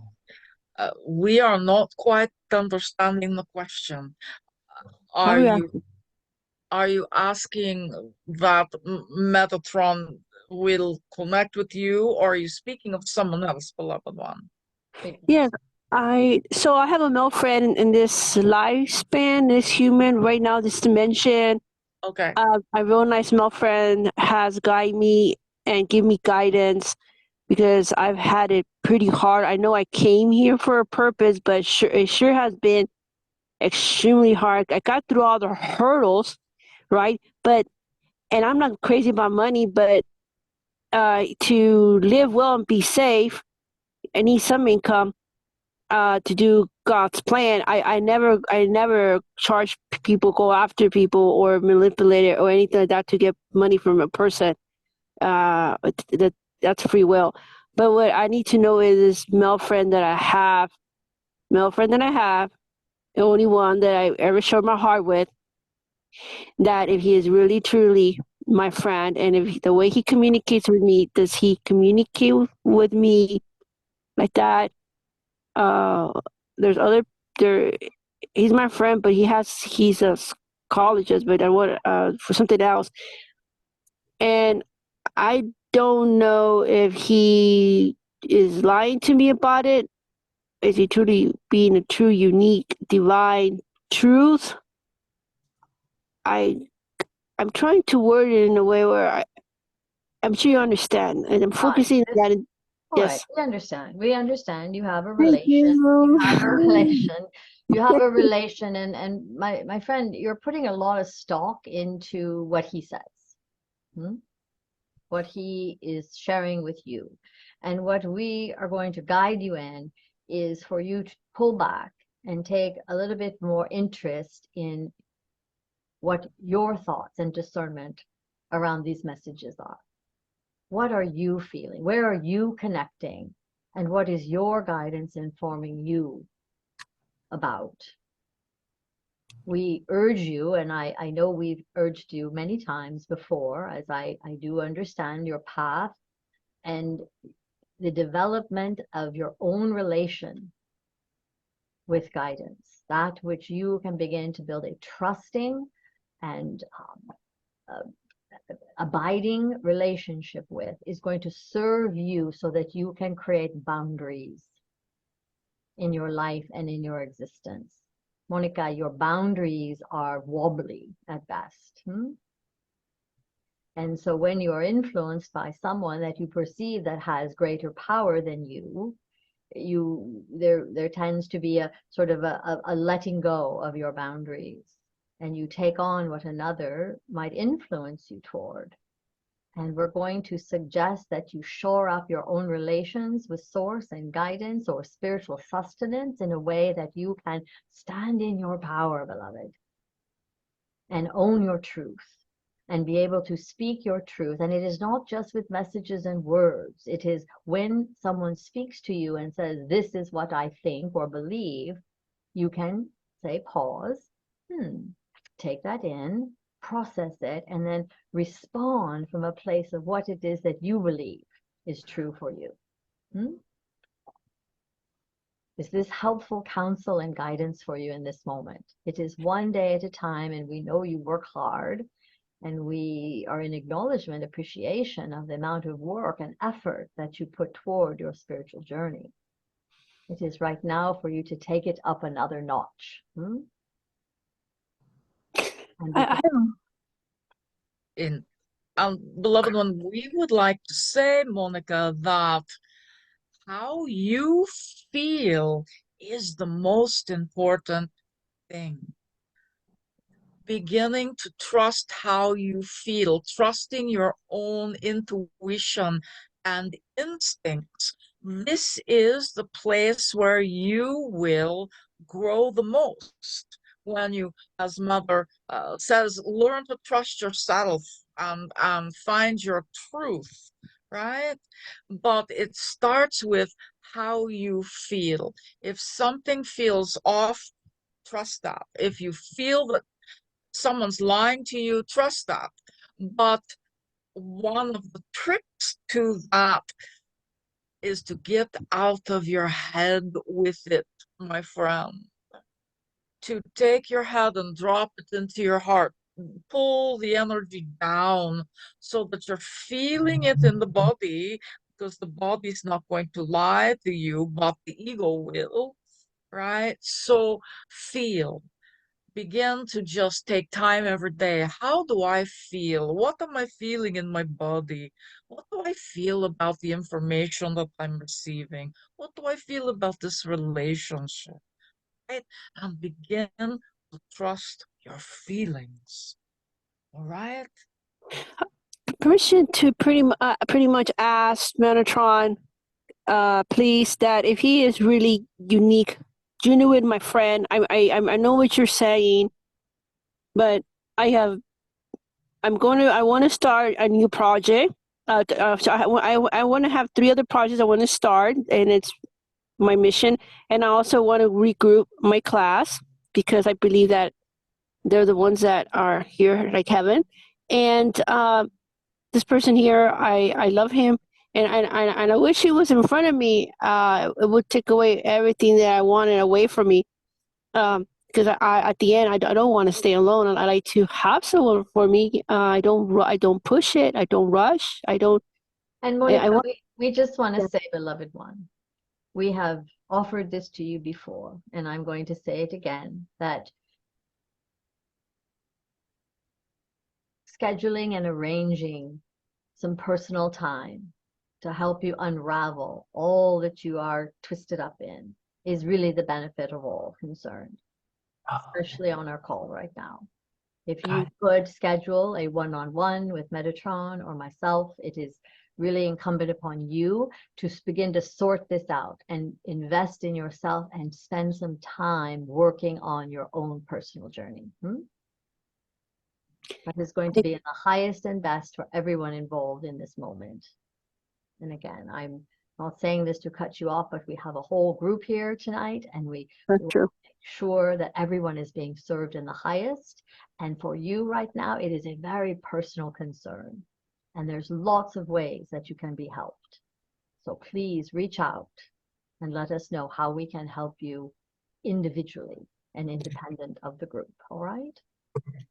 We are not quite understanding the question. Are you asking that Metatron will connect with you, or are you speaking of someone else, beloved one? Yes, I have a male friend in this lifespan, this human right now, this dimension. Okay. A real nice male friend has guided me and give me guidance because I've had it pretty hard. I know I came here for a purpose, but it sure has been extremely hard. I got through all the hurdles, right? And I'm not crazy about money, but to live well and be safe, I need some income to do God's plan. I never charge people, go after people, or manipulate it or anything like that to get money from a person. That's free will. But what I need to know is this male friend that I have, the only one that I ever showed my heart with, that if he is really truly my friend, and if the way he communicates with me, does he communicate with me like that? There's other there. He's my friend, but he's a psychologist, but I want for something else, and I don't know if he is lying to me about it. Is he truly being a true, unique, divine truth? I'm trying to word it in a way where I'm sure you understand, and I'm focusing on that. All right, Yes. we understand. We understand. You have a Thank relation. you. You have a relation. You have a relation, and my friend, you're putting a lot of stock into what he says, what he is sharing with you, and what we are going to guide you in is for you to pull back and take a little bit more interest in what your thoughts and discernment around these messages are. What are you feeling? Where are you connecting? And what is your guidance informing you about? We urge you, and I know we've urged you many times before, as I do understand your path and the development of your own relation with guidance, that which you can begin to build a trusting and abiding relationship with, is going to serve you so that you can create boundaries in your life and in your existence. Monica, your boundaries are wobbly at best. And so when you are influenced by someone that you perceive that has greater power than you, there tends to be a sort of a letting go of your boundaries, and you take on what another might influence you toward. And we're going to suggest that you shore up your own relations with source and guidance or spiritual sustenance in a way that you can stand in your power, beloved, and own your truth and be able to speak your truth. And it is not just with messages and words. It is when someone speaks to you and says, this is what I think or believe, you can say, pause, take that in, process it, and then respond from a place of what it is that you believe is true for you. Is this helpful counsel and guidance for you in this moment? It is one day at a time, and we know you work hard, and we are in acknowledgement, appreciation of the amount of work and effort that you put toward your spiritual journey. It is right now for you to take it up another notch. And beloved one, we would like to say, Monica, that how you feel is the most important thing. Beginning to trust how you feel, trusting your own intuition and instincts. This is the place where you will grow the most. When you, as Mother says, learn to trust yourself and find your truth, right? But it starts with how you feel. If something feels off, trust that. If you feel that someone's lying to you, trust that. But one of the tricks to that is to get out of your head with it, my friend. To take your head and drop it into your heart. Pull the energy down so that you're feeling it in the body, because the body is not going to lie to you, but the ego will, right? So feel. Begin to just take time every day. How do I feel? What am I feeling in my body? What do I feel about the information that I'm receiving? What do I feel about this relationship? Right? And begin to trust your feelings. All right? Permission to pretty much ask Metatron, please, that if he is really unique, genuine, my friend. I know what you're saying, but I want to start a new project. So I want to have 3 other projects I want to start, and it's my mission. And I also want to regroup my class, because I believe that they're the ones that are here like heaven. And this person here, I love him, and I wish he was in front of me. It would take away everything that I wanted away from me. Because I at the end, I don't want to stay alone, and I like to have someone for me. I don't push it. I don't rush. I don't. And Monica, we just want to say, beloved one, we have offered this to you before, and I'm going to say it again, that scheduling and arranging some personal time to help you unravel all that you are twisted up in is really the benefit of all concerned, especially on our call right now. If you could schedule a one-on-one with Metatron or myself, it is really incumbent upon you to begin to sort this out and invest in yourself and spend some time working on your own personal journey. That is going to be in the highest and best for everyone involved in this moment. And again, I'm not saying this to cut you off, but we have a whole group here tonight, and we That's true. make sure that everyone is being served in the highest. And for you right now, it is a very personal concern. And there's lots of ways that you can be helped. So please reach out and let us know how we can help you individually and independent of the group. All right?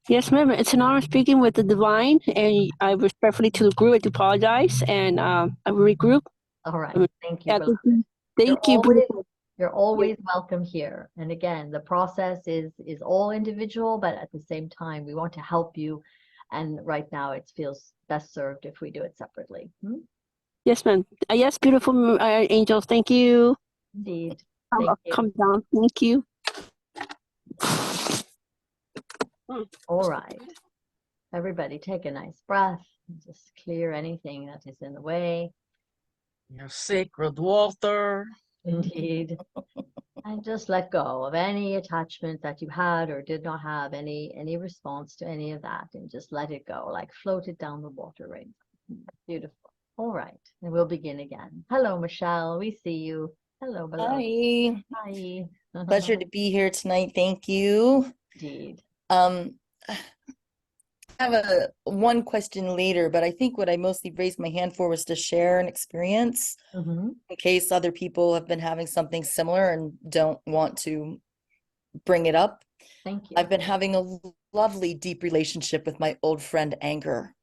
Yes, ma'am. It's an honor speaking with the divine, and I respectfully to the group. I do apologize, and I will regroup. All right. Thank you. Yeah, beloved. thank you. You're always welcome here. And again, the process is all individual, but at the same time, we want to help you. And right now, it feels best served if we do it separately. Yes, ma'am. Yes, beautiful angels. Thank you. Indeed. I'll Thank you. come down. Thank you. All right. Everybody take a nice breath and just clear anything that is in the way. Your sacred water. Indeed. And just let go of any attachment that you had or did not have any response to any of that, and just let it go, like float it down the water right now. Beautiful. All right, and we'll begin again. Hello, Michelle. We see you. Hello, beloved. Hi. Hi. Pleasure to be here tonight. Thank you. Indeed. I have one question later, but I think what I mostly raised my hand for was to share an experience Mhm. in case other people have been having something similar and don't want to bring it up. Thank you. I've been having a lovely, deep relationship with my old friend Anger.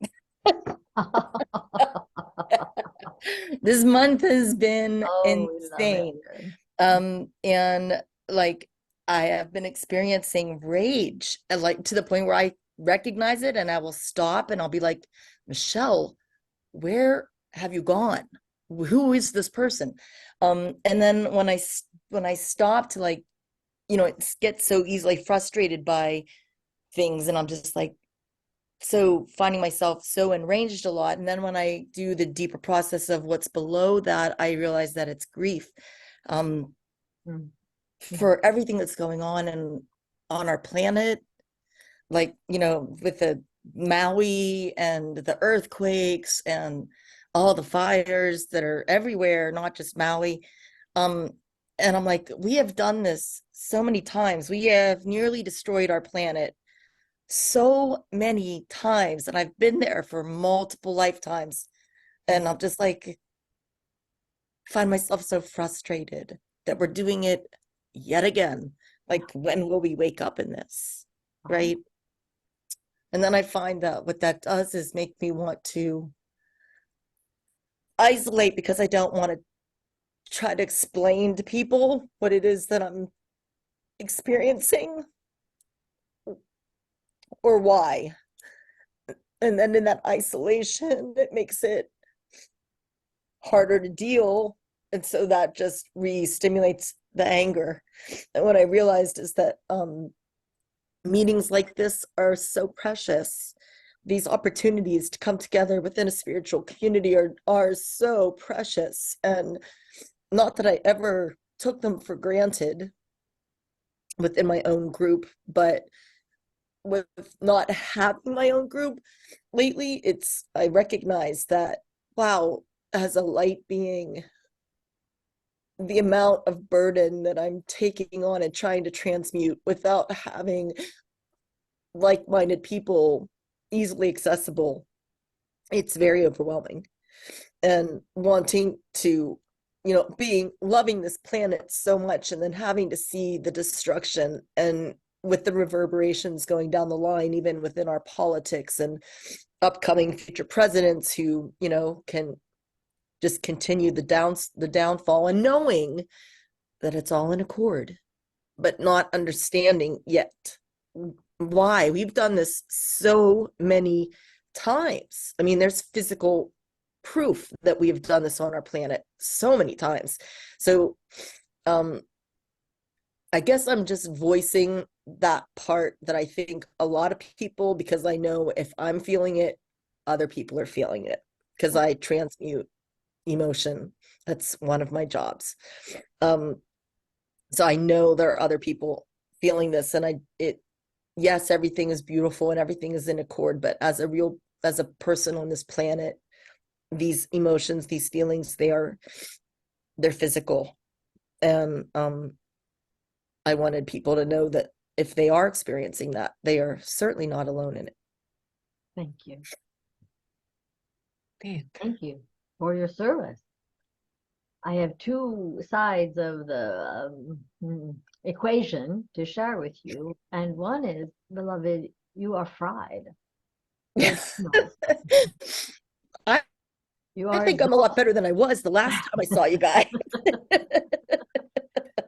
This month has been Oh, we love insane. it. And like I have been experiencing rage, and like to the point where I recognize it and I will stop and I'll be like, Michelle, where have you gone? Who is this person? And then when I stop to, like, it gets so easily frustrated by things, and I'm just like, so finding myself so enraged a lot. And then when I do the deeper process of what's below that, I realize that it's grief. Mm. For everything that's going on and on our planet, like, with the Maui and the earthquakes and all the fires that are everywhere, not just Maui. And I'm like, we have done this so many times. We have nearly destroyed our planet so many times, and I've been there for multiple lifetimes. And I'm just like, find myself so frustrated that we're doing it yet again. Like, when will we wake up in this? Right? And then I find that what that does is make me want to isolate, because I don't want to try to explain to people what it is that I'm experiencing or why. And then in that isolation, it makes it harder to deal. And so that just re-stimulates the anger. And what I realized is that meetings like this are so precious. These opportunities to come together within a spiritual community are so precious. And not that I ever took them for granted within my own group, but with not having my own group lately, I recognize that, wow, as a light being, the amount of burden that I'm taking on and trying to transmute without having like-minded people easily accessible, it's very overwhelming. And wanting to, loving this planet so much, and then having to see the destruction, and with the reverberations going down the line, even within our politics and upcoming future presidents who, can just continue the downfall, and knowing that it's all in accord, but not understanding yet why. We've done this so many times. I mean, there's physical proof that we've done this on our planet so many times. So I guess I'm just voicing that part that I think a lot of people, because I know if I'm feeling it, other people are feeling it, because I transmute emotion. That's one of my jobs. So I know there are other people feeling this, and yes, everything is beautiful and everything is in accord, but as a person on this planet, these emotions, these feelings, they're physical. And I wanted people to know that if they are experiencing that, they are certainly not alone in it. Thank you. Thank Thank you for your service. I have two sides of the equation to share with you. And one is, beloved, you are fried. I You are think I'm a lot better than I was the last time I saw you guys.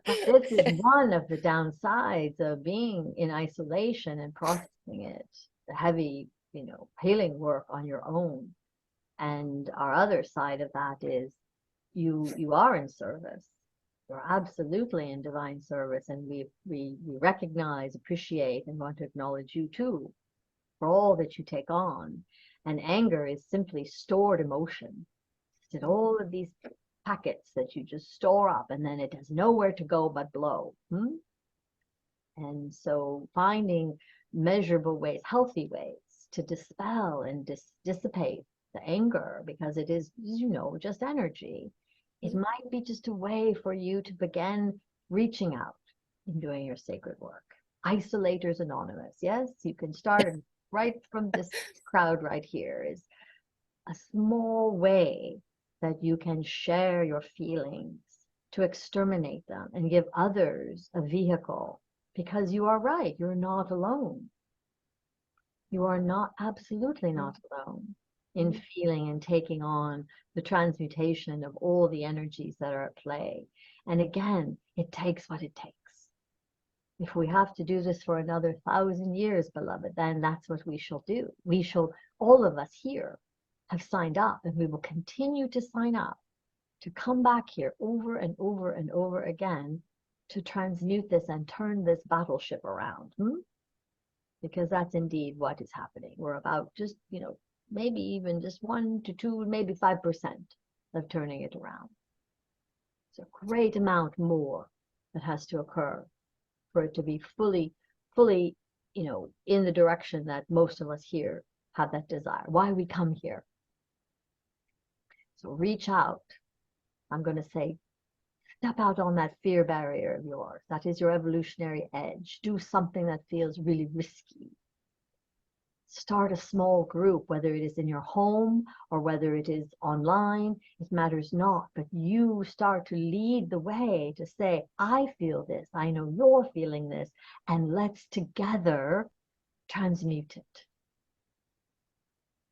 This is one of the downsides of being in isolation and processing it, the heavy, healing work on your own. And our other side of that is you are in service. You're absolutely in divine service, and we recognize, appreciate, and want to acknowledge you too for all that you take on. And anger is simply stored emotion. It's all of these packets that you just store up, and then it has nowhere to go but blow. And so finding measurable ways, healthy ways to dispel and dissipate the anger, because it is, just energy. It might be just a way for you to begin reaching out and doing your sacred work. Isolators Anonymous. Yes, you can start right from this crowd right here. Is a small way that you can share your feelings, to exterminate them and give others a vehicle, because you are right, you're not alone. You are not, absolutely not alone in feeling and taking on the transmutation of all the energies that are at play. And again, it takes what it takes. If we have to do this for another 1,000 years, beloved, then that's what we shall do. We shall, all of us here have signed up, and we will continue to sign up to come back here over and over and over again to transmute this and turn this battleship around. Because that's indeed what is happening. We're about just, maybe even just 1 to 2, maybe 5% of turning it around. It's a great amount more that has to occur for it to be fully, in the direction that most of us here have that desire. Why we come here. So reach out. I'm going to say, step out on that fear barrier of yours. That is your evolutionary edge. Do something that feels really risky. Start a small group, whether it is in your home or whether it is online, it matters not. But you start to lead the way to say, I feel this, I know you're feeling this, and let's together transmute it.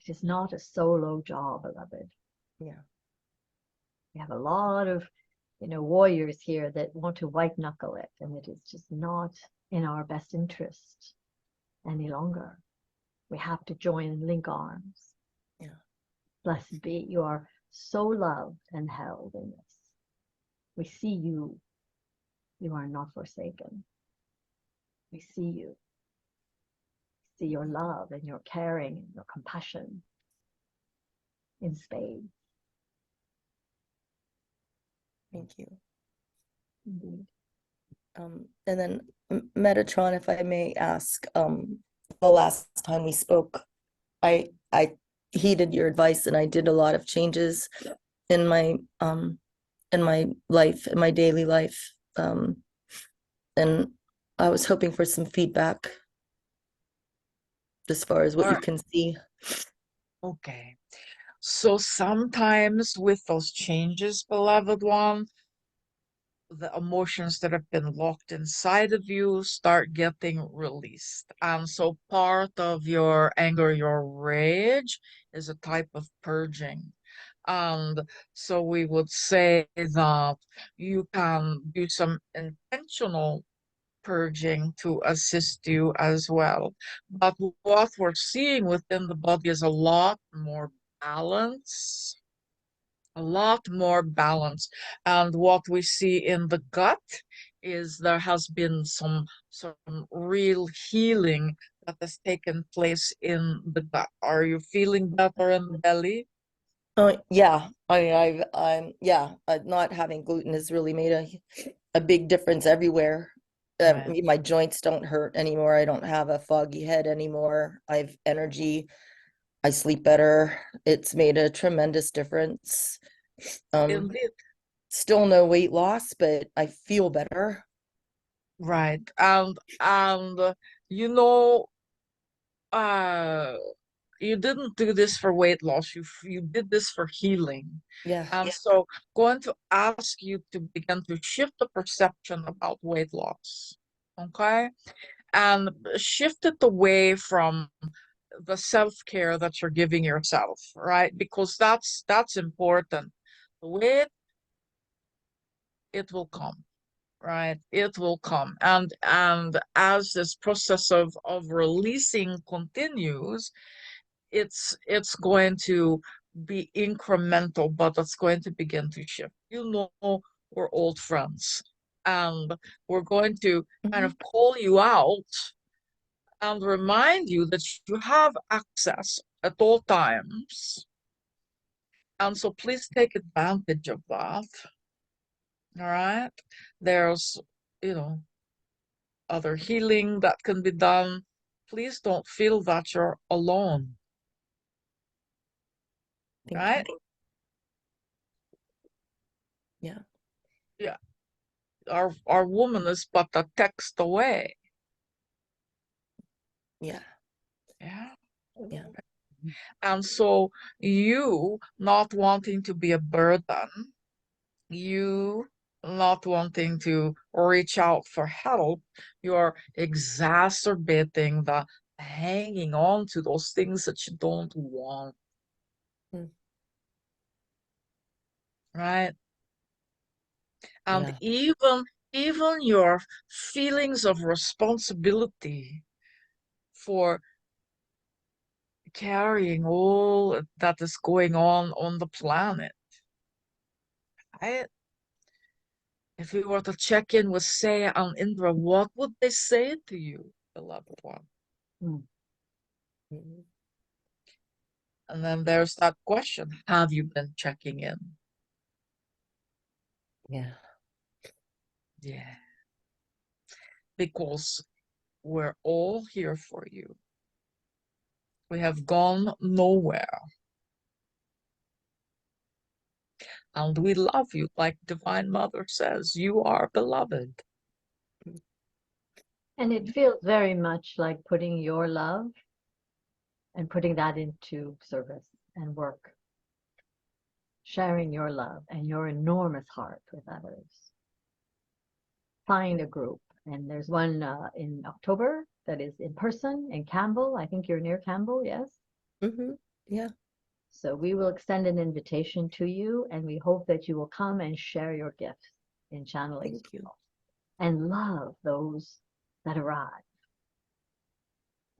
It is not a solo job, beloved. Yeah. We have a lot of warriors here that want to white knuckle it, and it is just not in our best interest any longer. We have to join and link arms. Yeah. Blessed be, you are so loved and held in this. We see you. You are not forsaken. We see you. See your love and your caring and your compassion in spades. Thank you. Indeed. And then Metatron, if I may ask, the last time we spoke, I heeded your advice, and I did a lot of changes in my life, in my daily life. And I was hoping for some feedback as far as what you can see. Okay. So sometimes with those changes, beloved one, the emotions that have been locked inside of you start getting released. And so part of your anger, your rage, is a type of purging. And so we would say that you can do some intentional purging to assist you as well. But what we're seeing within the body is a lot more balance. A lot more balance. And what we see in the gut is there has been some real healing that has taken place in the gut. Are you feeling better in the belly? Oh yeah, I mean, not having gluten has really made a big difference everywhere. Right. My joints don't hurt anymore. I don't have a foggy head anymore. I have energy. I sleep better. It's made a tremendous difference. Indeed. Still no weight loss, but I feel better. Right. And you know, you didn't do this for weight loss. You did this for healing. Yeah. And so going to ask you to begin to shift the perception about weight loss. Okay? And shift it away from the self-care that you're giving yourself, right? Because that's important. The weight, it will come, right? It will come. And as this process of releasing continues, it's going to be incremental, but it's going to begin to shift. We're old friends, and we're going to kind of call you out and remind you that you have access at all times And so please take advantage of that. All right. There's, other healing that can be done. Please don't feel that you're alone. Thank Right? you. Yeah. Yeah. Our woman is but a text away. Yeah. Yeah. Yeah. And so you not wanting to be a burden, you not wanting to reach out for help, you're exacerbating the hanging on to those things that you don't want. Mm. Right? And Yeah. even your feelings of responsibility for carrying all that is going on the planet. Right? If we were to check in with Saya and Indra, what would they say to you, beloved one? Mhm. And then there's that question, have you been checking in? Yeah. Yeah. Because we're all here for you. We have gone nowhere. And we love you, like Divine Mother says, you are beloved. And it feels very much like putting your love and putting that into service and work. Sharing your love and your enormous heart with others. Find a group. And there's one in October that is in person in Campbell. I think you're near Campbell, yes? Mm-hmm. Yeah. So we will extend an invitation to you, and we hope that you will come and share your gifts in channeling Thank you. and love those that arrive.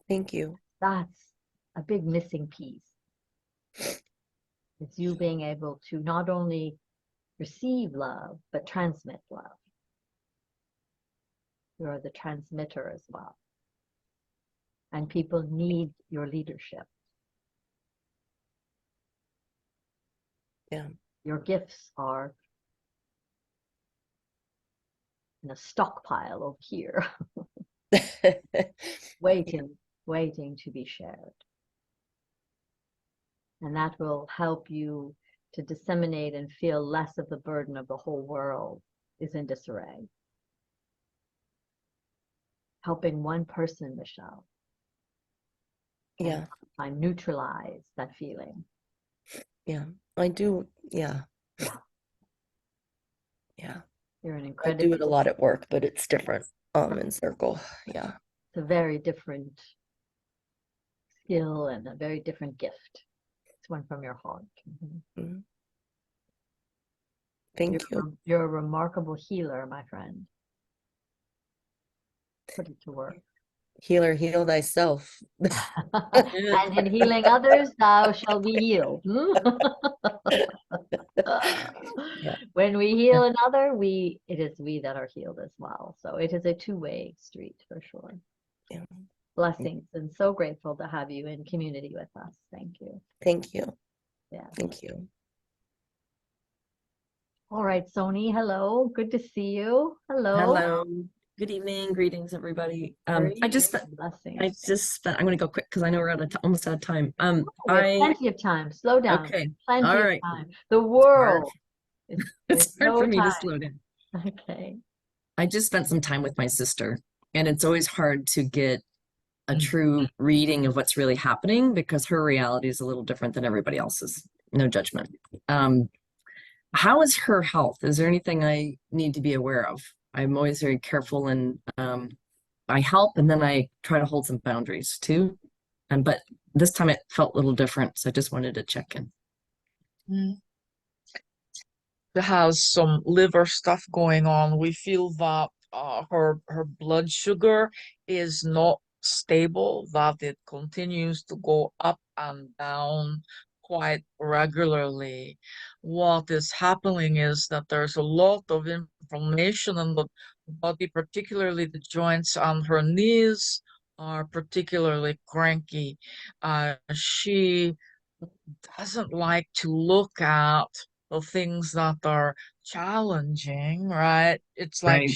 Thank you. That's a big missing piece. It's you being able to not only receive love, but transmit love. You're the transmitter as well. And people need your leadership. Yeah. Your gifts are in a stockpile over here, waiting to be shared. And that will help you to disseminate and feel less of the burden of the whole world is in disarray. Helping one person, Michelle, Yeah. I neutralize that feeling. Yeah. I do. Yeah. Yeah. Yeah. You're an I incredible. do it a lot at work, but it's different in circle. Yeah. It's a very different skill and a very different gift. It's one from your heart. Mhm. Thank you. You're a remarkable healer, my friend. Put it to work. Healer, heal thyself. And in healing others, thou shalt be healed. Yeah. When we heal another, it is we that are healed as well. So it is a two-way street for sure. Yeah. Blessings, and so grateful to have you in community with us. Thank you. Thank you. Yeah. Thank you. All right, Sony, hello. Good to see you. Hello. Hello. Good evening. Greetings, everybody. I'm going to go quick because I know we're almost out of time. We have plenty of time. Slow down. Okay. Plenty All of right. time. The world. It's hard for me to slow down. Okay. I just spent some time with my sister, and it's always hard to get a true reading of what's really happening because her reality is a little different than everybody else's. No judgment. How is her health? Is there anything I need to be aware of? I'm always very careful, and I help, and then I try to hold some boundaries too. But this time it felt a little different, so I just wanted to check in. She has some liver stuff going on. We feel that her blood sugar is not stable, that it continues to go up and down quite regularly. What is happening is that there's a lot of inflammation in the body, particularly the joints, and her knees are particularly cranky. She doesn't like to look at the things that are challenging, right? It's like Right.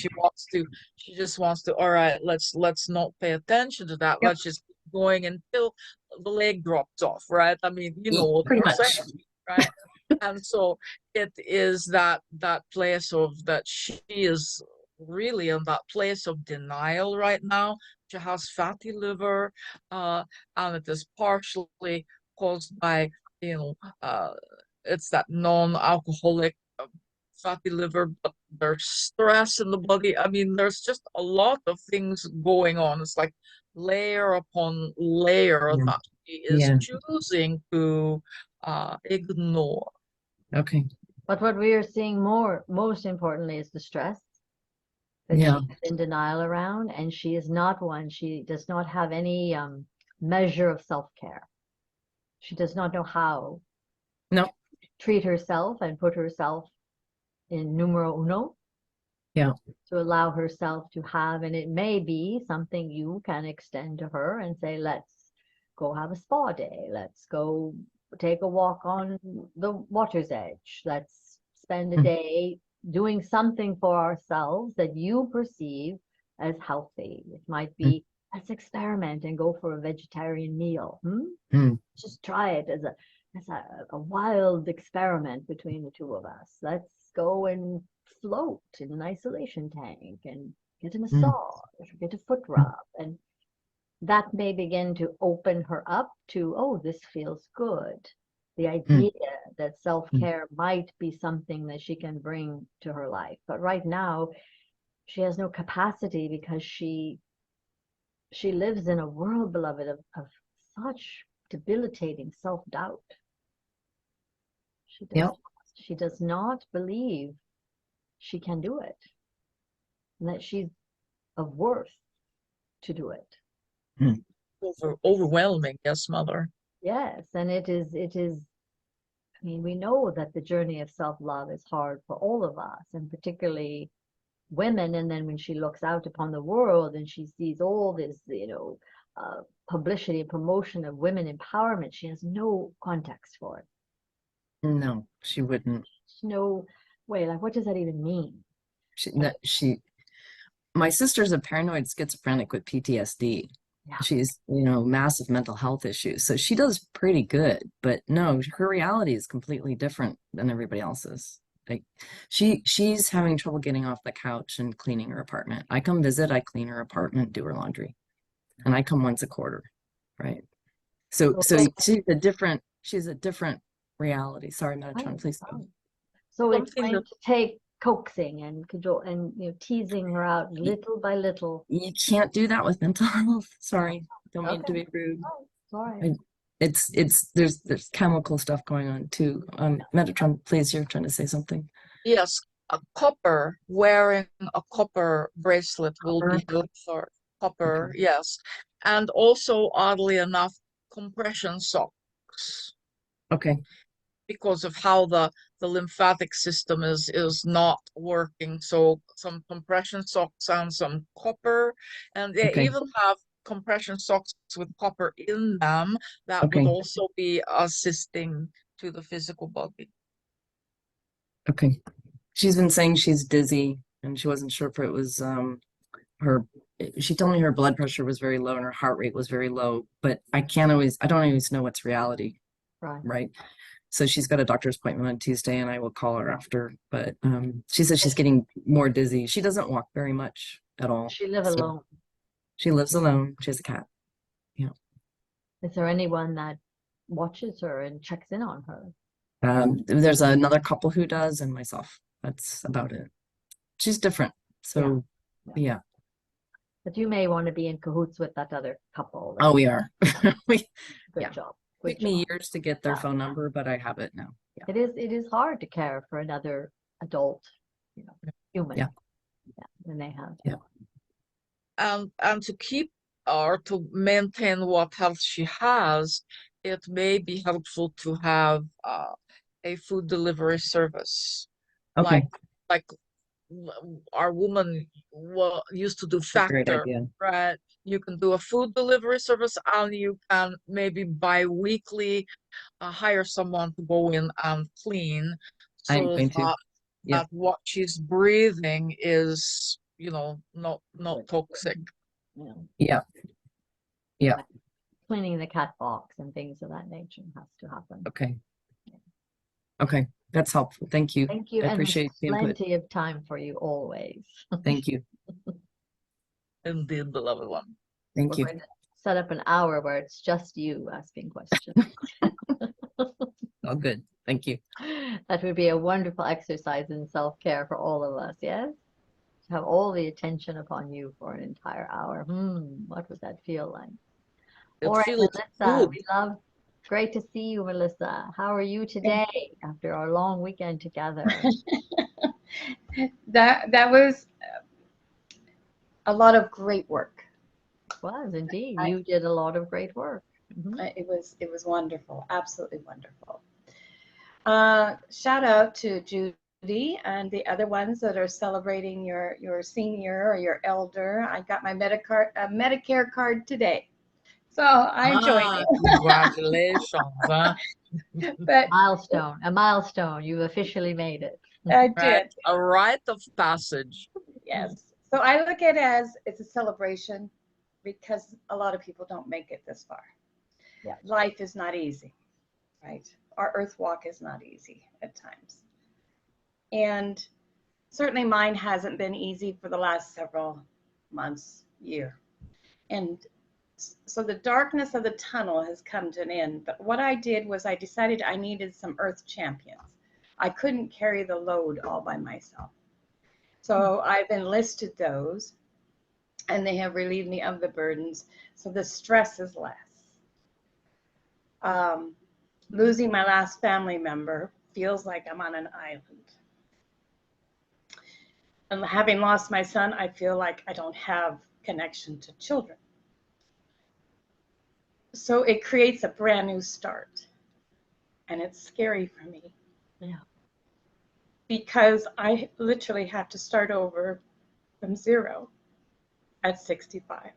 she just wants to, all right, let's not pay attention to that. Yep. Let's just keep going until the leg drops off, right? I mean, you know what Pretty we're much. saying, right? And so it is that place of that she is really in that place of denial right now. She has fatty liver, and it is partially caused by, you know, it's that non-alcoholic fatty liver, but there's stress in the body. I mean, there's just a lot of things going on. It's like layer upon layer Yeah. that she is Yeah. choosing to ignore. Okay. But what we are seeing most importantly, is the stress that Yeah. she's in denial around, and she is not one. She does not have any measure of self-care. She does not know how No. to treat herself and put herself in numero uno. Yeah. To allow herself to have, and it may be something you can extend to her and say, let's go have a spa day. Let's go take a walk on the water's edge. Let's spend a day doing something for ourselves that you perceive as healthy. It might be, let's experiment and go for a vegetarian meal. Just try it as a wild experiment between the two of us. Let's go and float in an isolation tank and get a massage or get a foot rub. And that may begin to open her up to, oh, this feels good. The idea that self-care might be something that she can bring to her life. But right now, she has no capacity because she lives in a world, beloved, of such debilitating self-doubt. She does not believe she can do it, and that she's of worth to do it. Overwhelming, yes, mother. Yes, and it is, I mean, we know that the journey of self-love is hard for all of us, and particularly women. And then when she looks out upon the world and she sees all this, publicity and promotion of women empowerment, she has no context for it. No, she wouldn't. No way, like, what does that even mean? My sister's a paranoid schizophrenic with PTSD. Yeah. She's, massive mental health issues. So she does pretty good, but no, her reality is completely different than everybody else's. Like she's having trouble getting off the couch and cleaning her apartment. I come visit, I clean her apartment, do her laundry. And I come once a quarter, right? So she's a different reality. Sorry, Metatron, please go. So it's going to take coaxing and cajole and teasing her out little by little. You can't do that with mental health. Sorry, don't mean to be rude. Oh, sorry. There's chemical stuff going on too. Metatron, please, you're trying to say something. Yes, wearing a copper bracelet will be helpful. Copper, okay. Yes. And also, oddly enough, compression socks. Okay. Because of how the lymphatic system is not working. So some compression socks and some copper, and they even have compression socks with copper in them that would also be assisting to the physical body. Okay. She's been saying she's dizzy and she wasn't sure if it was she told me her blood pressure was very low and her heart rate was very low, but I don't always know what's reality. Right. So she's got a doctor's appointment on Tuesday and I will call her after, but she says she's getting more dizzy. She doesn't walk very much at all. She lives alone. She lives alone. She has a cat. Yeah. Is there anyone that watches her and checks in on her? There's another couple who does and myself. That's about it. She's different. So yeah. But you may want to be in cahoots with that other couple. Oh, we are. Good job. It took me years to get their phone number, but I have it now. Yeah. It is hard to care for another adult, human. Yeah. Than they have. Yeah. And to keep or to maintain what health she has, it may be helpful to have a food delivery service. Okay. Like our woman used to do It's a great factor, idea. right? You can do a food delivery service, and you can maybe bi-weekly hire someone to go in and clean, I'm so going to. that Yep. what she's breathing is, not toxic. Yeah. Yeah. Yeah. Like cleaning the cat box and things of that nature has to happen. Okay. Okay. That's helpful. Thank you. Thank you, I and there's appreciate the input. plenty of time for you always. Thank you. Indeed, beloved one. Thank We're you. going to set up an hour where it's just you asking questions. Oh, good. Thank you. That would be a wonderful exercise in self-care for all of us, yes? To have all the attention upon you for an entire hour. What would that feel like? It All right, feels Melissa, good. great to see you, Melissa. How are you today after our long weekend together? That was a lot of great work. Was indeed. I- You did a lot of great work. It was wonderful, absolutely wonderful. Shout out to Judy and the other ones that are celebrating your senior or your elder. I got my Medicare card today, so I joined it. Congratulations, huh? But A milestone. You officially made it. I Right, did, a rite of passage. yes. So I look at it as it's a celebration because a lot of people don't make it this far. Yeah. Life is not easy, right? Our earth walk is not easy at times. And certainly mine hasn't been easy for the last several months, year. And so the darkness of the tunnel has come to an end. But what I did was I decided I needed some earth champions. I couldn't carry the load all by myself. So I've enlisted those, and they have relieved me of the burdens. So the stress is less. Losing my last family member feels like I'm on an island. And having lost my son, I feel like I don't have connection to children. So it creates a brand new start. And it's scary for me. Yeah. Because I literally have to start over from zero at 65.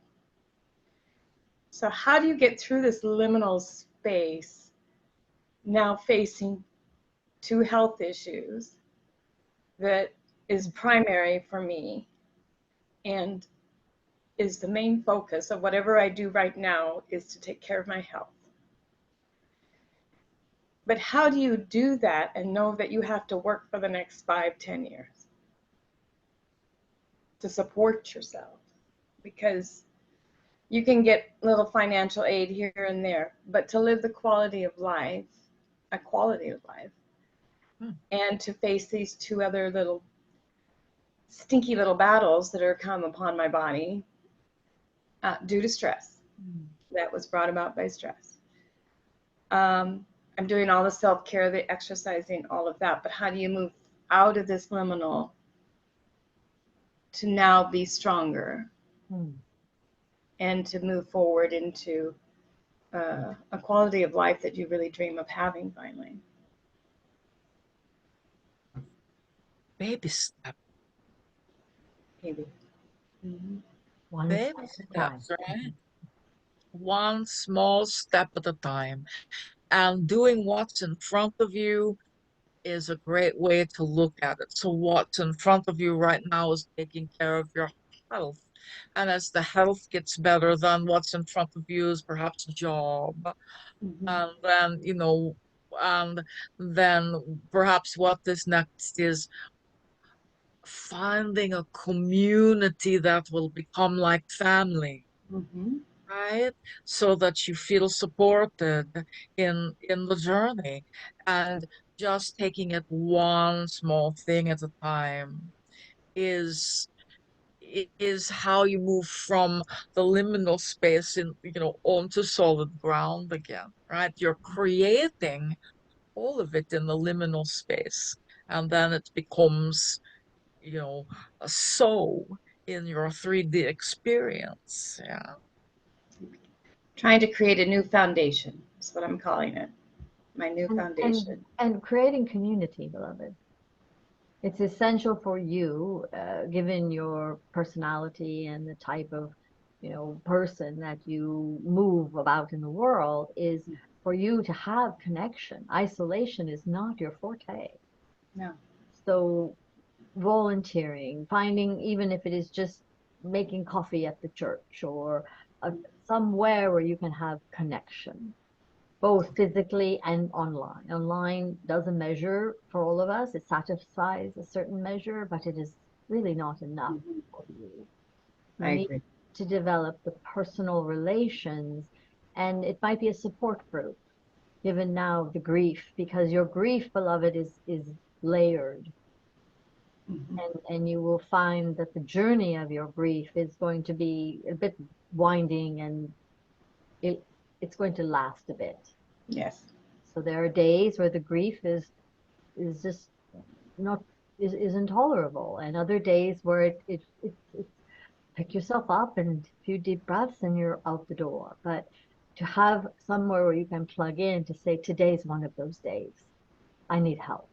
So how do you get through this liminal space now facing two health issues that is primary for me and is the main focus of whatever I do right now is to take care of my health. But how do you do that and know that you have to work for the next 5-10 years to support yourself? Because you can get little financial aid here and there, but to live the quality of life, a quality of life, and to face these two other little stinky little battles that are come upon my body due to stress that was brought about by stress. I'm doing all the self-care, the exercising, all of that, but how do you move out of this liminal to now be stronger and to move forward into a quality of life that you really dream of having finally? Baby step. Maybe. One Baby step at a time. steps, right? One small step at a time. And doing what's in front of you is a great way to look at it. So what's in front of you right now is taking care of your health. And as the health gets better, then what's in front of you is perhaps a job. And then, and then perhaps what is next is finding a community that will become like family. Right? So that you feel supported in the journey, and just taking it one small thing at a time is how you move from the liminal space onto solid ground again, right? You're creating all of it in the liminal space, and then it becomes a so in your 3D experience. Yeah. Trying to create a new foundation is what I'm calling it. My new foundation. And creating community, beloved. It's essential for you, given your personality and the type of, person that you move about in the world, is for you to have connection. Isolation is not your forte. No. So volunteering, finding, even if it is just making coffee at the church or somewhere where you can have connection, both physically and online. Online doesn't measure for all of us. It satisfies a certain measure, but it is really not enough for you. You I need agree. to develop the personal relations, and it might be a support group, given now the grief, because your grief, beloved, is layered. And you will find that the journey of your grief is going to be a bit winding, and it's going to last a bit. Yes. So there are days where the grief is just not is intolerable, and other days where it's pick yourself up and a few deep breaths and you're out the door. But to have somewhere where you can plug in to say, today's one of those days. I need help.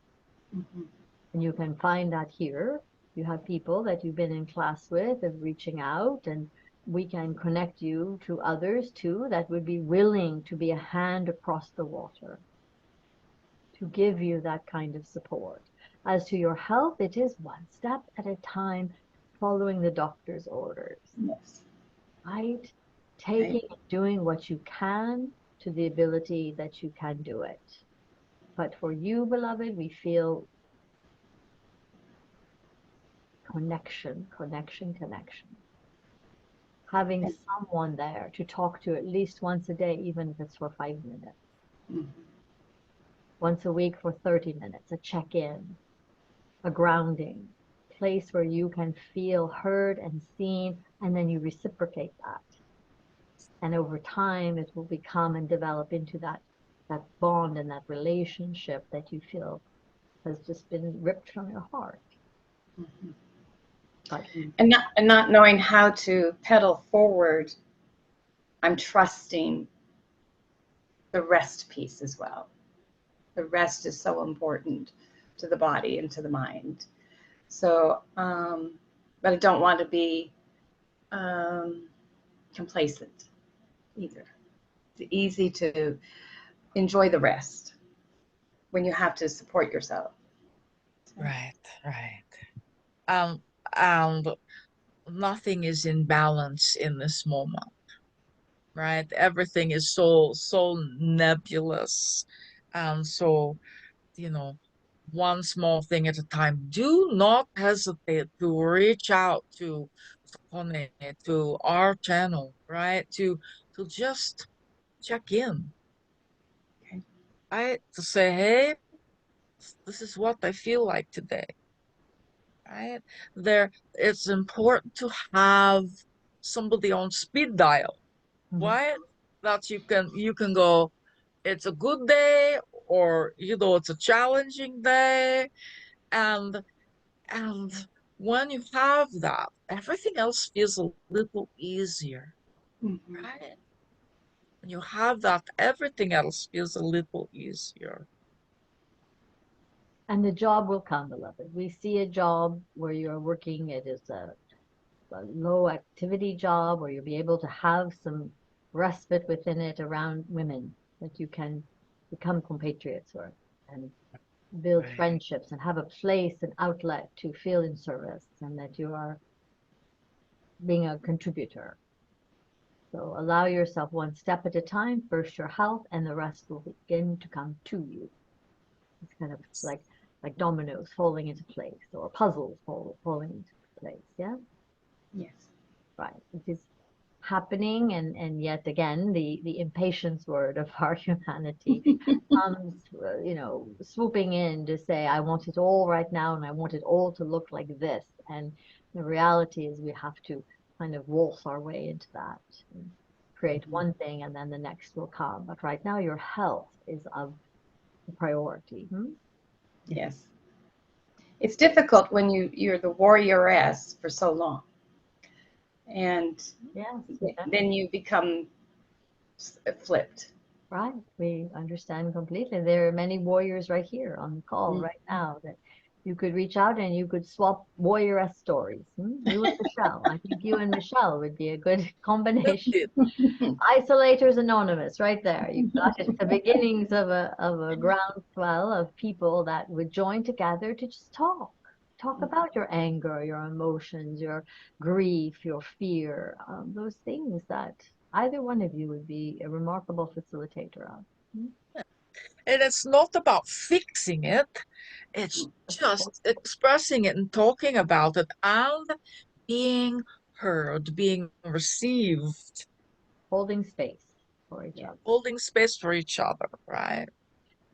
And you can find that here. You have people that you've been in class with of reaching out, and we can connect you to others too that would be willing to be a hand across the water to give you that kind of support. As to your health, it is one step at a time, following the doctor's orders. Yes. Right? Taking and doing what you can to the ability that you can do it. But for you, beloved, we feel connection. Having someone there to talk to at least once a day, even if it's for 5 minutes. Once a week for 30 minutes, a check-in, a grounding, place where you can feel heard and seen, and then you reciprocate that. And over time, it will become and develop into that bond and that relationship that you feel has just been ripped from your heart. But, And not knowing how to pedal forward, I'm trusting the rest piece as well. The rest is so important to the body and to the mind. So, but I don't want to be complacent either. It's easy to enjoy the rest when you have to support yourself. Right. And nothing is in balance in this moment, right? Everything is so nebulous, and so, one small thing at a time. Do not hesitate to reach out to Connie, to our channel, right? To just check in, Okay. right? To say, hey, this is what I feel like today, right? It's important to have somebody on speed dial, right? That you can go, it's a good day, or it's a challenging day, and when you have that, everything else feels a little easier, right? When you have that, everything else feels a little easier. and the job will come, beloved. We see a job where you're working, it is a low activity job, or you'll be able to have some respite within it around women that you can become compatriots or and build Right. friendships and have a place, an outlet to feel in service, and that you are being a contributor. So allow yourself one step at a time, first your health, and the rest will begin to come to you. It's kind of like dominoes falling into place, or puzzles falling into place. Yeah. Yes. Right. It is happening, and yet again, the impatience word of our humanity comes, swooping in to say, I want it all right now, and I want it all to look like this. And the reality is we have to kind of waltz our way into that, and create one thing, and then the next will come. But right now, your health is of priority. Yes. It's difficult when you're the warrioress for so long. And Yes, then you become flipped. right. We understand completely. There are many warriors right here on the call right now that you could reach out and you could swap warrioress stories. You and Michelle. I think you and Michelle would be a good combination. Isolators Anonymous, right there. You've got it. The beginnings of a groundswell of people that would join together to just talk. Talk about your anger, your emotions, your grief, your fear, those things that either one of you would be a remarkable facilitator of. And it's not about fixing it, it's just expressing it and talking about it and being heard, being received, Holding space for each other. holding space for each other, right?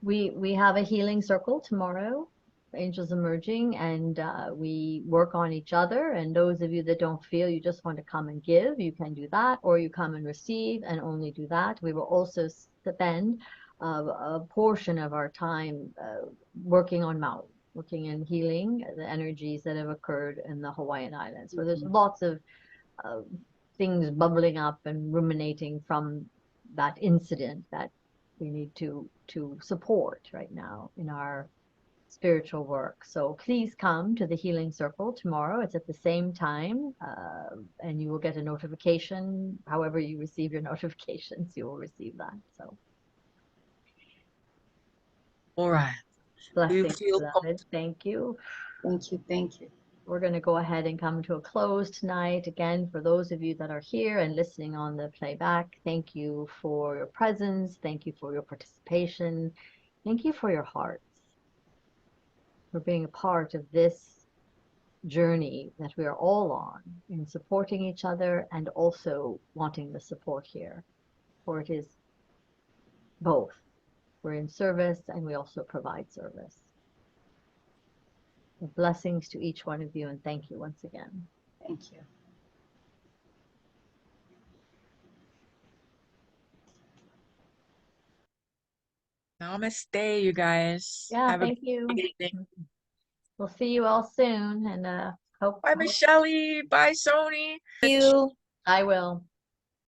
We have a healing circle tomorrow, Angels Emerging, and we work on each other. And those of you that don't feel you just want to come and give, you can do that, or you come and receive and only do that. We will also spend a portion of our time working on Maui, working in healing the energies that have occurred in the Hawaiian Islands, where there's lots of things bubbling up and ruminating from that incident that we need to support right now in our spiritual work. So please come to the Healing Circle tomorrow. It's at the same time, and you will get a notification. However you receive your notifications, you will receive that. So All right. blessings, feel beloved. Thank you. Thank you. Thank you. We're going to go ahead and come to a close tonight. Again, for those of you that are here and listening on the playback, thank you for your presence. Thank you for your participation. Thank you for your hearts, for being a part of this journey that we are all on in supporting each other and also wanting the support here. For it is both. We're in service and we also provide service. Blessings to each one of you, and thank you once again. Thank you. Namaste, you guys. Yeah, Have a thank you. good evening. We'll see you all soon, and Bye, Michelle. Bye, Sony. You. I will.